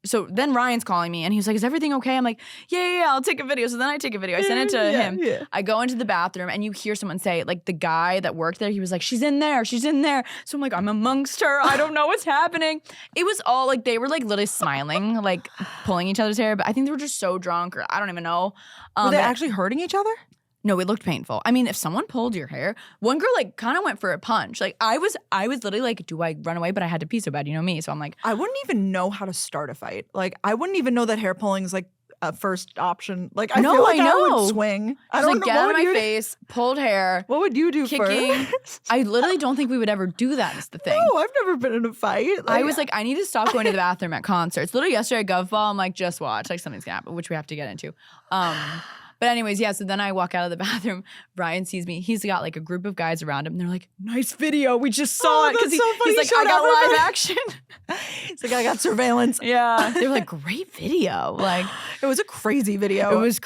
So then Ryan's calling me and he's like, is everything okay? I'm like, yeah, I'll take a video. So then I take a video. I send it to him. Yeah. I go into the bathroom and you hear someone say, like the guy that worked there, he was like, she's in there. So I'm like, I'm amongst her. I don't know what's happening. It was all like, they were like literally smiling, like pulling each other's hair. But I think they were just so drunk or I don't even know. Were they actually hurting each other? No, it looked painful. I mean, if someone pulled your hair, one girl like kind of went for a punch. Like I was literally like, do I run away? But I had to pee so bad, you know me. So I'm like, I wouldn't even know how to start a fight. Like I wouldn't even know that hair pulling is like a first option. Like I feel like I would swing. I don't know. Get out of my face, pulled hair. What would you do kicking? first? I literally don't think we would ever do that is the thing. No, I've never been in a fight. Like, I was like, I need to stop going to the bathroom at concerts. Literally yesterday at Govball, I'm like, just watch. Like something's gonna happen, which we have to get into. But anyways, yeah, so then I walk out of the bathroom. Brian sees me. He's got like a group of guys around him. They're like, nice video. We just saw it. Because so he's like, I got live action. He's like, I got surveillance. Yeah. They were like, great video. Like it was a crazy video. It was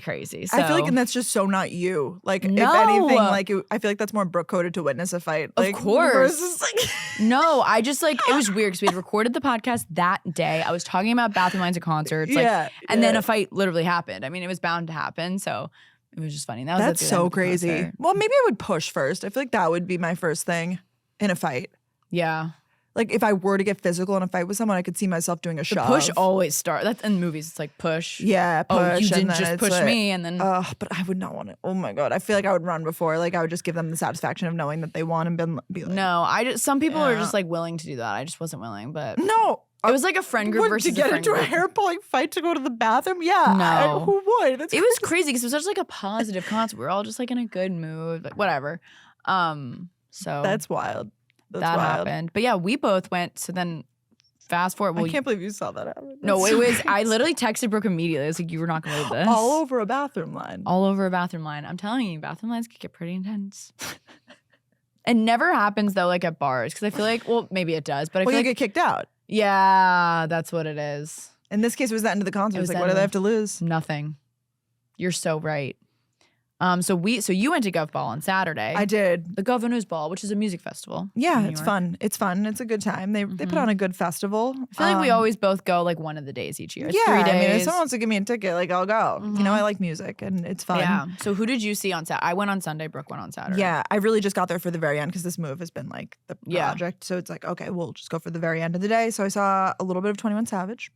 crazy. So. I feel like, and that's just so not you. Like if anything, like I feel like that's more Brooke coded to witness a fight. Like, of course. Like no, I just like, it was weird because we had recorded the podcast that day. I was talking about bathroom lines at concerts. Like, and then a fight literally happened. I mean, it was bound to happen. So it was just funny. That's so crazy. Well, maybe I would push first. I feel like that would be my first thing in a fight. Yeah. Like if I were to get physical in a fight with someone, I could see myself doing a shove. Push always starts. That's in movies. It's like push. Yeah, push. Oh, you didn't just push me, and then. But I would not want it. Oh my god, I feel like I would run before. Like I would just give them the satisfaction of knowing that they won and be like. No, some people are just like willing to do that. I just wasn't willing, but no. It was like a friend group versus to get a friend into group. a hair pulling fight to go to the bathroom. Yeah, no, who would? It was crazy because it was such like a positive concert. We were all just like in a good mood, like whatever. So that's wild. That happened, but yeah, we both went. So then, fast forward. Well, I can't believe you saw that happen. No, it was. I literally texted Brooke immediately. I was like, "You were not going to believe this." All over a bathroom line. All over a bathroom line. I'm telling you, bathroom lines could get pretty intense. It never happens though, like at bars, because I feel like, well, maybe it does, but I feel like you get kicked out. Yeah, that's what it is. In this case, it was that end of the concert. It's like, what do they have to lose? Nothing. You're so right. So you went to Gov Ball on Saturday. I did. The Governor's Ball, which is a music festival. Yeah, it's fun. It's fun. It's a good time. They put on a good festival. I feel like we always both go like one of the days each year. It's 3 days. I mean, if someone wants to give me a ticket, like I'll go. You know, I like music and it's fun. Yeah. So who did you see on Saturday? I went on Sunday. Brooke went on Saturday. Yeah, I really just got there for the very end because this move has been like the project. So it's like, okay, we'll just go for the very end of the day. So I saw a little bit of 21 Savage.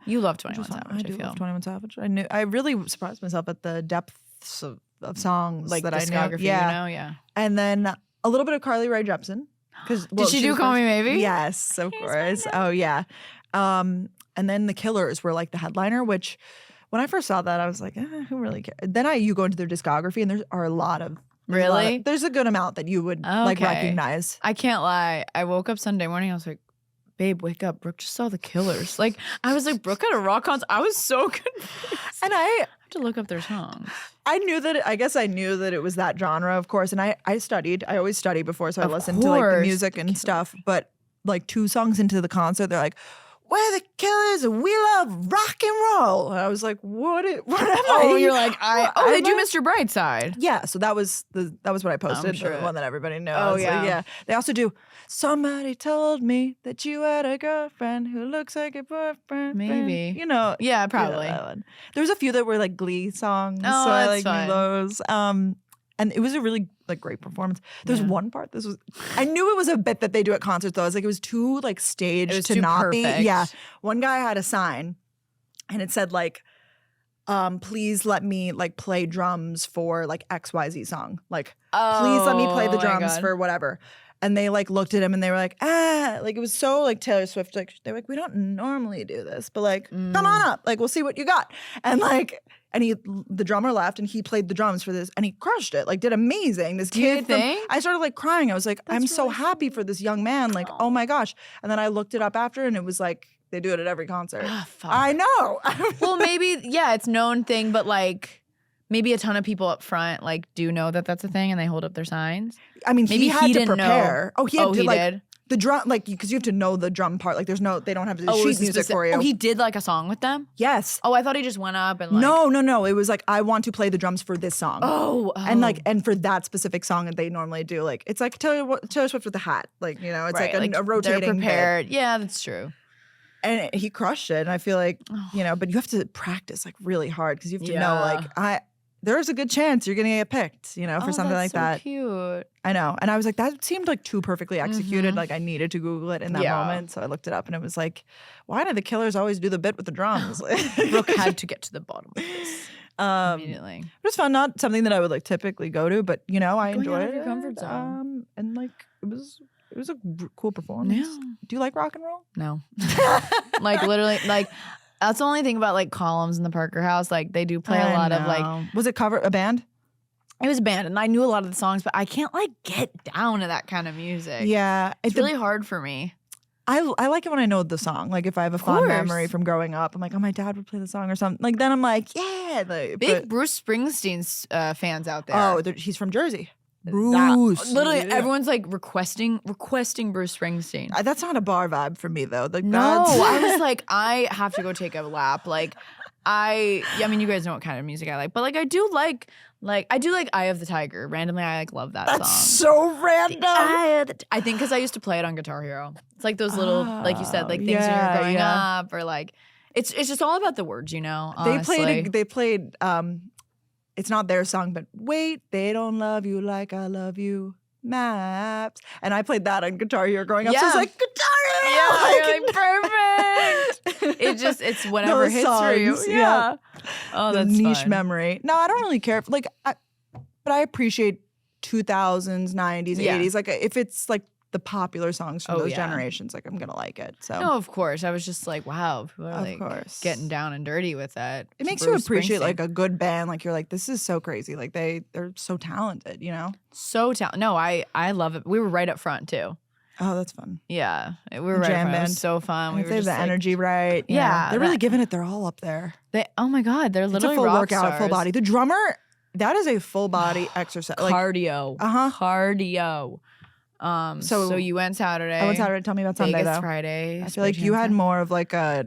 You love 21 Savage. I do love 21 Savage. I really surprised myself at the depths of songs like that I knew. Yeah. And then a little bit of Carly Rae Jepsen. Did she do Call Me Maybe? Yes, of course. Oh yeah. And then the Killers were like the headliner, which when I first saw that, I was like, who really cares? Then you go into their discography and there are a lot of there's a good amount that you would like recognize. I can't lie. I woke up Sunday morning, I was like, babe, wake up. Brooke just saw the Killers. Like, I was like, Brooke had a rock concert. I was so confused. And I have to look up their songs. I knew that it was that genre, of course. And I studied. I always study before, so I listened to like the music and stuff. But like 2 songs into the concert, they're like, we're the Killers and we love rock and roll. And I was like, what am I? You're like, they do Mr. Brightside. Yeah, so that was what I posted, the one that everybody knows. Oh, yeah. Like, yeah. They also do, somebody told me that you had a girlfriend who looks like a boyfriend. Maybe. You know. Yeah, probably. There was a few that were like Glee songs. Oh, so I that's knew those. And it was a really like great performance. There's one part. I knew it was a bit that they do at concerts though. I was like, it was too like staged to not be. Yeah. One guy had a sign and it said like, please let me like play drums for like XYZ song. Like, please let me play the drums for whatever. And they like looked at him and they were like, like it was so like Taylor Swift. Like they're like, we don't normally do this, but like, come on up. Like we'll see what you got. And like, the drummer left and he played the drums for this and he crushed it. Like did amazing. This kid. I started like crying. I was like, I'm so happy for this young man. Like, oh my gosh. And then I looked it up after and it was like, they do it at every concert. Ah, fuck. I know. Well, maybe, yeah, it's known thing, but like maybe a ton of people up front like do know that that's a thing and they hold up their signs. I mean, maybe he had to didn't prepare. know. Oh, he had to, he like, did? the drum, like, because you have to know the drum part. Like, they don't have the sheet music for you. Oh, he did like a song with them? Yes. Oh, I thought he just went up and like. No. It was like, I want to play the drums for this song. Oh. And for that specific song that they normally do. Like, it's like Taylor Swift with a hat. Like, you know, it's right, like a rotating they're prepared. bit. Yeah, that's true. And he crushed it. And I feel like, you know, but you have to practice like really hard because you have to know, like, there's a good chance you're going to get picked, you know, for something like that. Cute. I know. And I was like, that seemed like too perfectly executed. Like I needed to Google it in that moment. So I looked it up and it was like, why do the Killers always do the bit with the drums? Brooke had to get to the bottom of this immediately. It was fun. Not something that I would like typically go to, but you know, I enjoyed it. Your comfort zone. And like, it was a cool performance. Yeah. Do you like rock and roll? No. Like literally, like that's the only thing about like Columns in the Parker House. Like they do play a lot of like. Was it a band? It was a band, and I knew a lot of the songs, but I can't like get down to that kind of music. Yeah, it's really hard for me. I like it when I know the song. Like if I have a fond memory from growing up, I'm like, oh, my dad would play the song or something. Like then I'm like, yeah. Like, big Bruce Springsteen's fans out there. Oh, he's from Jersey. Bruce. Literally, everyone's like requesting Bruce Springsteen. That's not a bar vibe for me though. Like, no, I was like, I have to go take a lap. Like, I mean, you guys know what kind of music I like, but like, I do like Eye of the Tiger. Randomly, I like love that song. That's so random. I think because I used to play it on Guitar Hero. It's like those little, like you said, like things when you're growing up, or like it's just all about the words, you know. Honestly. They played. It's not their song, but wait, they don't love you like I love you. Maps. And I played that on Guitar Hero growing up. So I was like, Guitar Hero! Yeah, you're like, perfect. It's whatever hits for you. Yeah. Oh, that's niche fun. memory. No, I don't really care. Like, but I appreciate 2000s, 90s, 80s. Like, if it's like the popular songs from those generations, like I'm gonna like it. So no, of course. I was just like, wow, people are like getting down and dirty with that. It makes you appreciate like a good band. Like you're like, this is so crazy. Like they're so talented, you know? So talented. No, I love it. We were right up front too. Oh, that's fun. Yeah, we were right up front. It was so fun. We were just the energy right. Yeah, they're really giving it their all up there. Oh my God, they're literally it's a full rock workout, stars. full body. The drummer, that is a full body exercise. Cardio. Cardio. So you went Saturday. I went Saturday. Tell me about Sunday, Vegas though. Friday. I feel like you had more of like a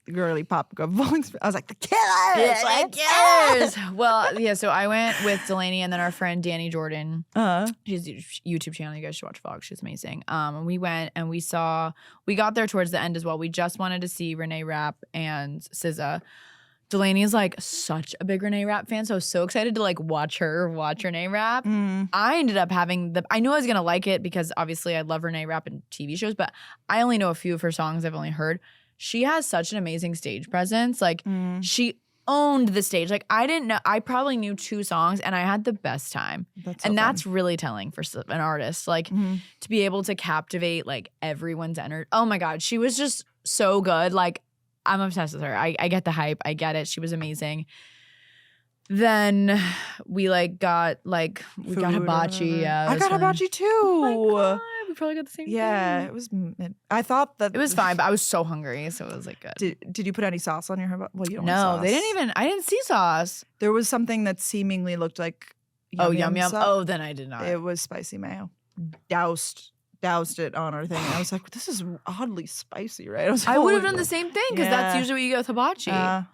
girly pop voice. I was like, the Killers! Yeah, the Killers! Well, yeah, so I went with Delaney and then our friend Danny Jordan. She has a YouTube channel. You guys should watch vlogs. She's amazing. And we went and we got there towards the end as well. We just wanted to see Renee Rapp and SZA. Delaney is like such a big Renee Rapp fan, so I was so excited to like watch Renee Rapp. I ended up having I knew I was gonna like it because obviously I love Renee Rapp in TV shows, but I only know a few of her songs I've only heard. She has such an amazing stage presence. Like she owned the stage. Like I didn't know, I probably knew 2 songs and I had the best time. That's really telling for an artist. Like to be able to captivate like everyone's energy. Oh my God, she was just so good. Like I'm obsessed with her. I get the hype. I get it. She was amazing. Then we got hibachi. Yeah, I got hibachi too. Oh my God, we probably got the same thing. Yeah, it was. I thought that it was fine, but I was so hungry, so it was like good. Did you put any sauce on your hibachi? Well, you don't. No, want sauce. They didn't even. I didn't see sauce. There was something that seemingly looked like yum yum. Oh, then I did not. It was spicy mayo. Doused it on our thing. And I was like, this is oddly spicy, right? I would have done the same thing because that's usually what you get with hibachi.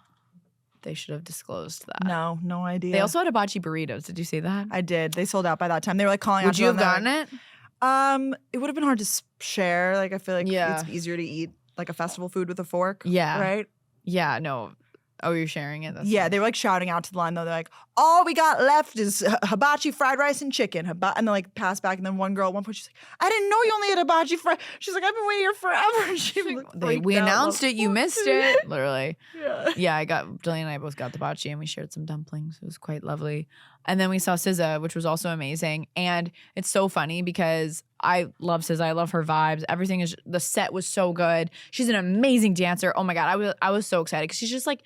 They should have disclosed that. No idea. They also had hibachi burritos. Did you see that? I did. They sold out by that time. They were like calling out. Would you have gotten it? It would have been hard to share. Like I feel like it's easier to eat like a festival food with a fork. Yeah. Right? Yeah, no. Oh, you're sharing it? That's they were like shouting out to the line though. They're like, all we got left is hibachi fried rice and chicken. And then like passed back. And then one girl at one point, she's like, I didn't know you only had hibachi fried. She's like, I've been waiting here forever. And she we announced it. You missed it. Literally. Yeah. Delaney and I both got the hibachi and we shared some dumplings. It was quite lovely. And then we saw SZA, which was also amazing. And it's so funny because I love SZA. I love her vibes. The set was so good. She's an amazing dancer. Oh my God. I was so excited because she's just like,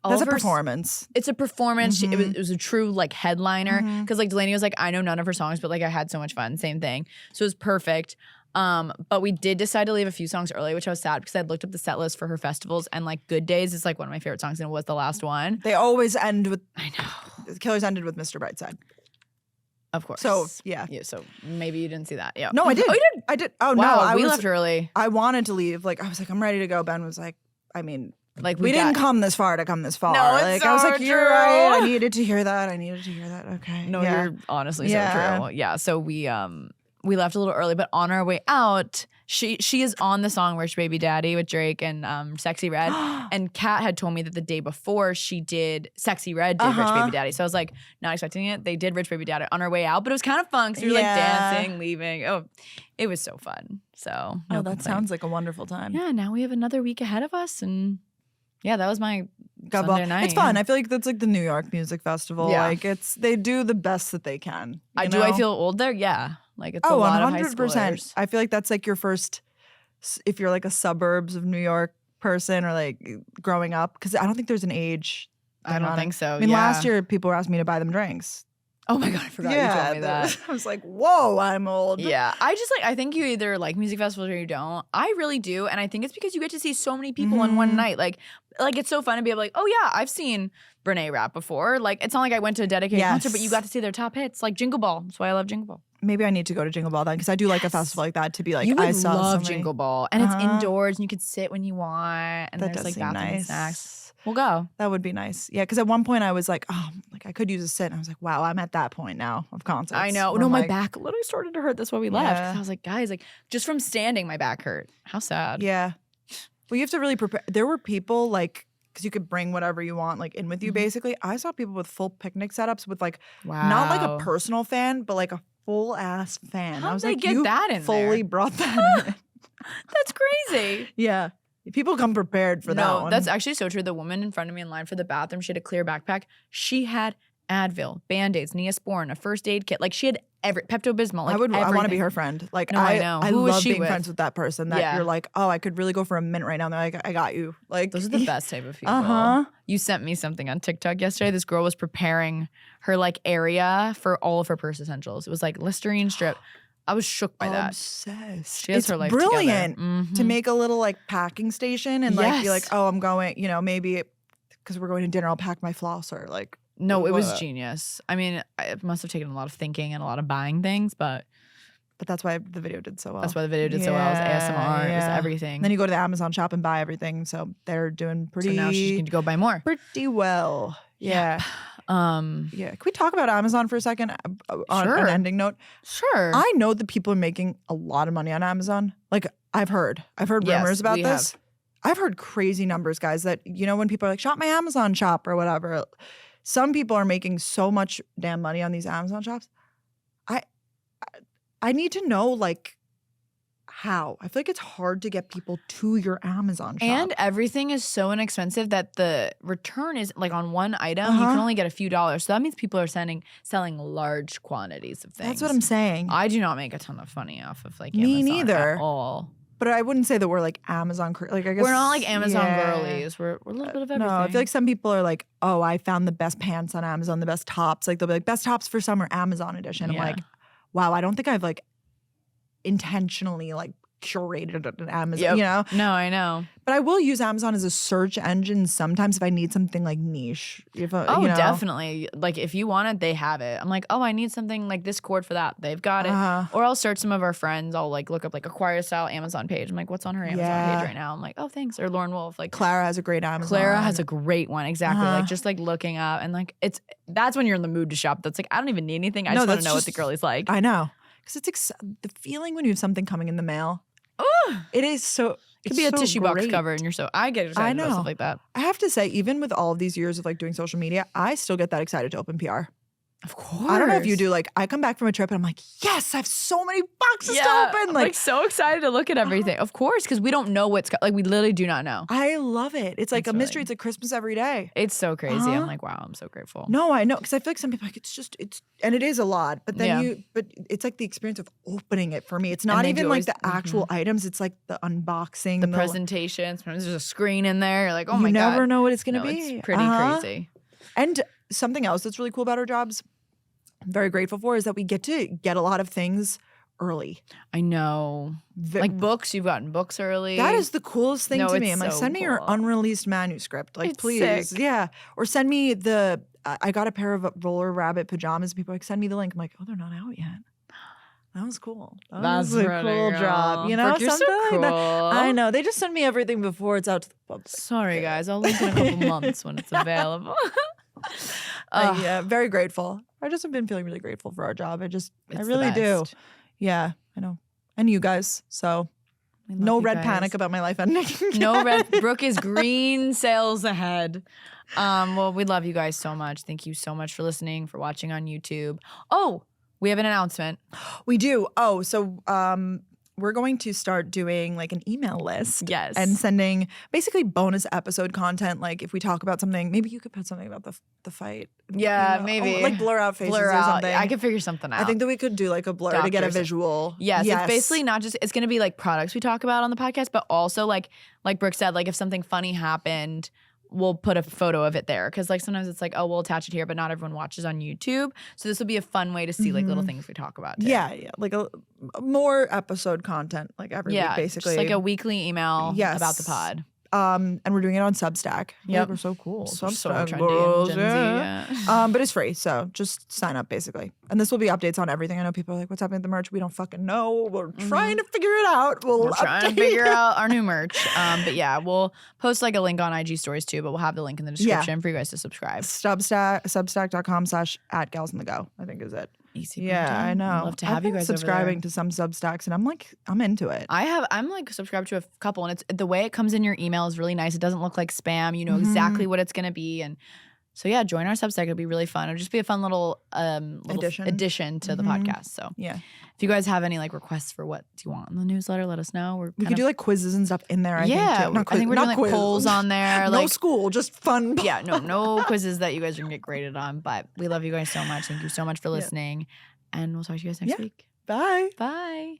that's a performance. It's a performance. It was a true like headliner because like Delaney was like, I know none of her songs, but like I had so much fun. Same thing. So it was perfect. But we did decide to leave a few songs early, which I was sad because I looked up the set list for her festivals and like Good Days is like one of my favorite songs and it was the last one. They always end with. I know. The Killers ended with Mr. Brightside. Of course. So yeah. So maybe you didn't see that. Yeah. No, I did. Oh, you did. I did. Oh wow, no, we left early. I wanted to leave. Like I was like, I'm ready to go. Ben was like, I mean, like we didn't come this far to come this far. No, it's like so I was like, true. you're right. I needed to hear that. Okay. No, yeah. you're honestly so true. Yeah. So we left a little early, but on our way out, she is on the song Rich Baby Daddy with Drake and Sexy Red. And Kat had told me that the day before she did Sexy Red did Rich Baby Daddy. So I was like, not expecting it. They did Rich Baby Daddy on our way out, but it was kind of fun because we were like dancing, leaving. Oh, it was so fun. So that sounds like a wonderful time. Yeah, now we have another week ahead of us and yeah, that was my Sunday night. It's fun. I feel like that's like the New York Music Festival. Yeah. Like they do the best that they can. I feel old there? Yeah. Like it's a lot 100%. Of high schoolers. I feel like that's like your first, if you're like a suburbs of New York person or like growing up, because I don't think there's an age. I don't think so. I mean, last year people were asking me to buy them drinks. Oh my God, I forgot you told me that. I was like, whoa, I'm old. Yeah, I think you either like music festivals or you don't. I really do, and I think it's because you get to see so many people in one night. Like it's so fun to be able to like, oh yeah, I've seen Brene rap before. Like it's not like I went to a dedicated concert, but you got to see their top hits, like Jingle Ball. That's why I love Jingle Ball. Maybe I need to go to Jingle Ball then because I do like a festival like that to be like, you would I saw love Jingle Ball, and it's indoors and you could sit when you want, and there's like bathroom and snacks. We'll go. That would be nice. Yeah, because at one point I was like, oh, like I could use a sit. And I was like, wow, I'm at that point now of concerts. I know. No, my back literally started to hurt. That's why we left. I was like, guys, like just from standing, my back hurt. How sad. Yeah. Well, you have to really prepare. There were people like, because you could bring whatever you want like in with you basically. I saw people with full picnic setups with like, not like a personal fan, but like a full ass fan. How I was did like, they get that in fully there? Brought that in. That's crazy. Yeah. People come prepared for that one. That's actually so true. The woman in front of me in line for the bathroom, she had a clear backpack. She had Advil, Band-Aids, Neosporin, a first aid kit. Like she had Pepto-Bismol. Like I want to be her friend. Like no, I know. I Who love was she being with? friends with that person that you're like, oh, I could really go for a mint right now. And they're like, I got you. Like those are the best type of people. You sent me something on TikTok yesterday. This girl was preparing her like area for all of her purse essentials. It was like Listerine strip. I was shook by that. Obsessed. She has her life brilliant together. To make a little like packing station and like be like, oh, I'm going, maybe because we're going to dinner, I'll pack my flosser. Like, no, it was genius. I mean, it must have taken a lot of thinking and a lot of buying things, but that's why the video did so well. That's why the video did so well. It was ASMR. It was everything. And then you go to the Amazon shop and buy everything. So they're doing pretty. So now she's going to go buy more. Pretty well. Yeah. Can we talk about Amazon for a second on an ending note? Sure. I know that people are making a lot of money on Amazon. Like I've heard rumors about this. I've heard crazy numbers, guys, that when people are like, shop my Amazon shop or whatever. Some people are making so much damn money on these Amazon shops. I need to know like how. I feel like it's hard to get people to your Amazon shop. And everything is so inexpensive that the return is like on one item, you can only get a few dollars. So that means people are selling large quantities of things. That's what I'm saying. I do not make a ton of money off of like Me Amazon neither. at all. But I wouldn't say that we're like Amazon. Like I guess we're not like Amazon girlies. We're a little bit of everything. No, I feel like some people are like, oh, I found the best pants on Amazon, the best tops. Like they'll be like, best tops for summer, Amazon edition. I'm like, wow, I don't think I've like intentionally like curated an Amazon, No, I know. But I will use Amazon as a search engine sometimes if I need something like niche. Definitely. Like if you want it, they have it. I'm like, oh, I need something like this cord for that. They've got it. Or I'll search some of our friends. I'll like look up like Acquire Style Amazon page. I'm like, what's on her Amazon page right now? I'm like, oh, thanks. Or Lauren Wolf. Like Clara has a great Amazon. Clara has a great one. Exactly. Like just like looking up and like that's when you're in the mood to shop. That's like, I don't even need anything. I just want to know what the girlie's like. I know. Because it's the feeling when you have something coming in the mail. It is so. It could be a tissue box cover, and I get excited about stuff like that. I have to say, even with all of these years of like doing social media, I still get that excited to open PR. Of course. I don't know if you do. Like, I come back from a trip and I'm like, yes, I have so many boxes to open. I'm like so excited to look at everything. Of course, because we don't know what's like. We literally do not know. I love it. It's like a mystery. It's like Christmas every day. It's so crazy. I'm like, wow, I'm so grateful. No, I know, because I feel like some people are like and it is a lot. But then but it's like the experience of opening it for me. It's not even like the actual items. It's like the unboxing, the presentation. Sometimes there's a screen in there. You're like, oh my god, you never know what it's gonna be. It's pretty crazy. And something else that's really cool about our jobs, I'm very grateful for, is that we get to get a lot of things early. I know. Like books, you've gotten books early. That is the coolest thing to me. I'm like, so send me your cool. unreleased manuscript. Like, It's please. sick. Yeah. Or send me I got a pair of roller rabbit pajamas. People are like, send me the link. I'm like, oh, they're not out yet. That was cool. That's was a pretty cool cool. job. You know, Brooke, you're so something like that. cool. I know. They just send me everything before it's out to the public. Sorry, guys. I'll link in a couple months when it's available. Yeah, very grateful. I just have been feeling really grateful for our job. I really do. Yeah, I know. And you guys. So no red panic about my life ending. No red. Brooke is green sails ahead. Well, we love you guys so much. Thank you so much for listening, for watching on YouTube. Oh, we have an announcement. We do. Oh, so we're going to start doing like an email list. Yes. And sending basically bonus episode content. Like if we talk about something, maybe you could put something about the fight. Yeah, maybe. Like blur out faces Blur or out. something. I could figure something out. I think that we could do like a blur to get a visual. Yes, it's basically not just, it's going to be like products we talk about on the podcast, but also like Brooke said, like if something funny happened, we'll put a photo of it there. Because like sometimes it's like, oh, we'll attach it here, but not everyone watches on YouTube. So this will be a fun way to see like little things we talk about too. Yeah. Like a more episode content like every week basically. Just like a weekly email about the pod. And we're doing it on Substack. Yep. We're so cool. So Substack trendy girls, and Gen Z, yeah. But it's free, so just sign up basically. And this will be updates on everything. I know people are like, what's happening with the merch? We don't fucking know. We're trying to figure it out. We're trying to figure out our new merch. But yeah, we'll post like a link on IG stories too, but we'll have the link in the description for you guys to subscribe. Substack.com/@galsonthego, I think is it. Easy. Yeah, I know. I'd love to have you guys subscribing to some Substacks, and I'm into it. I'm like subscribed to a couple, and it's the way it comes in your email is really nice. It doesn't look like spam. You know exactly what it's gonna be, and so yeah, join our Substack. It'll be really fun. It'll just be a fun little addition to the podcast. So yeah, if you guys have any like requests for what you want in the newsletter, let us know. We could do like quizzes and stuff in there. I think too. I think we're doing like polls on there. No like school, just fun. Yeah, no quizzes that you guys are gonna get graded on. But we love you guys so much. Thank you so much for listening. And we'll talk to you guys next week. Bye. Bye.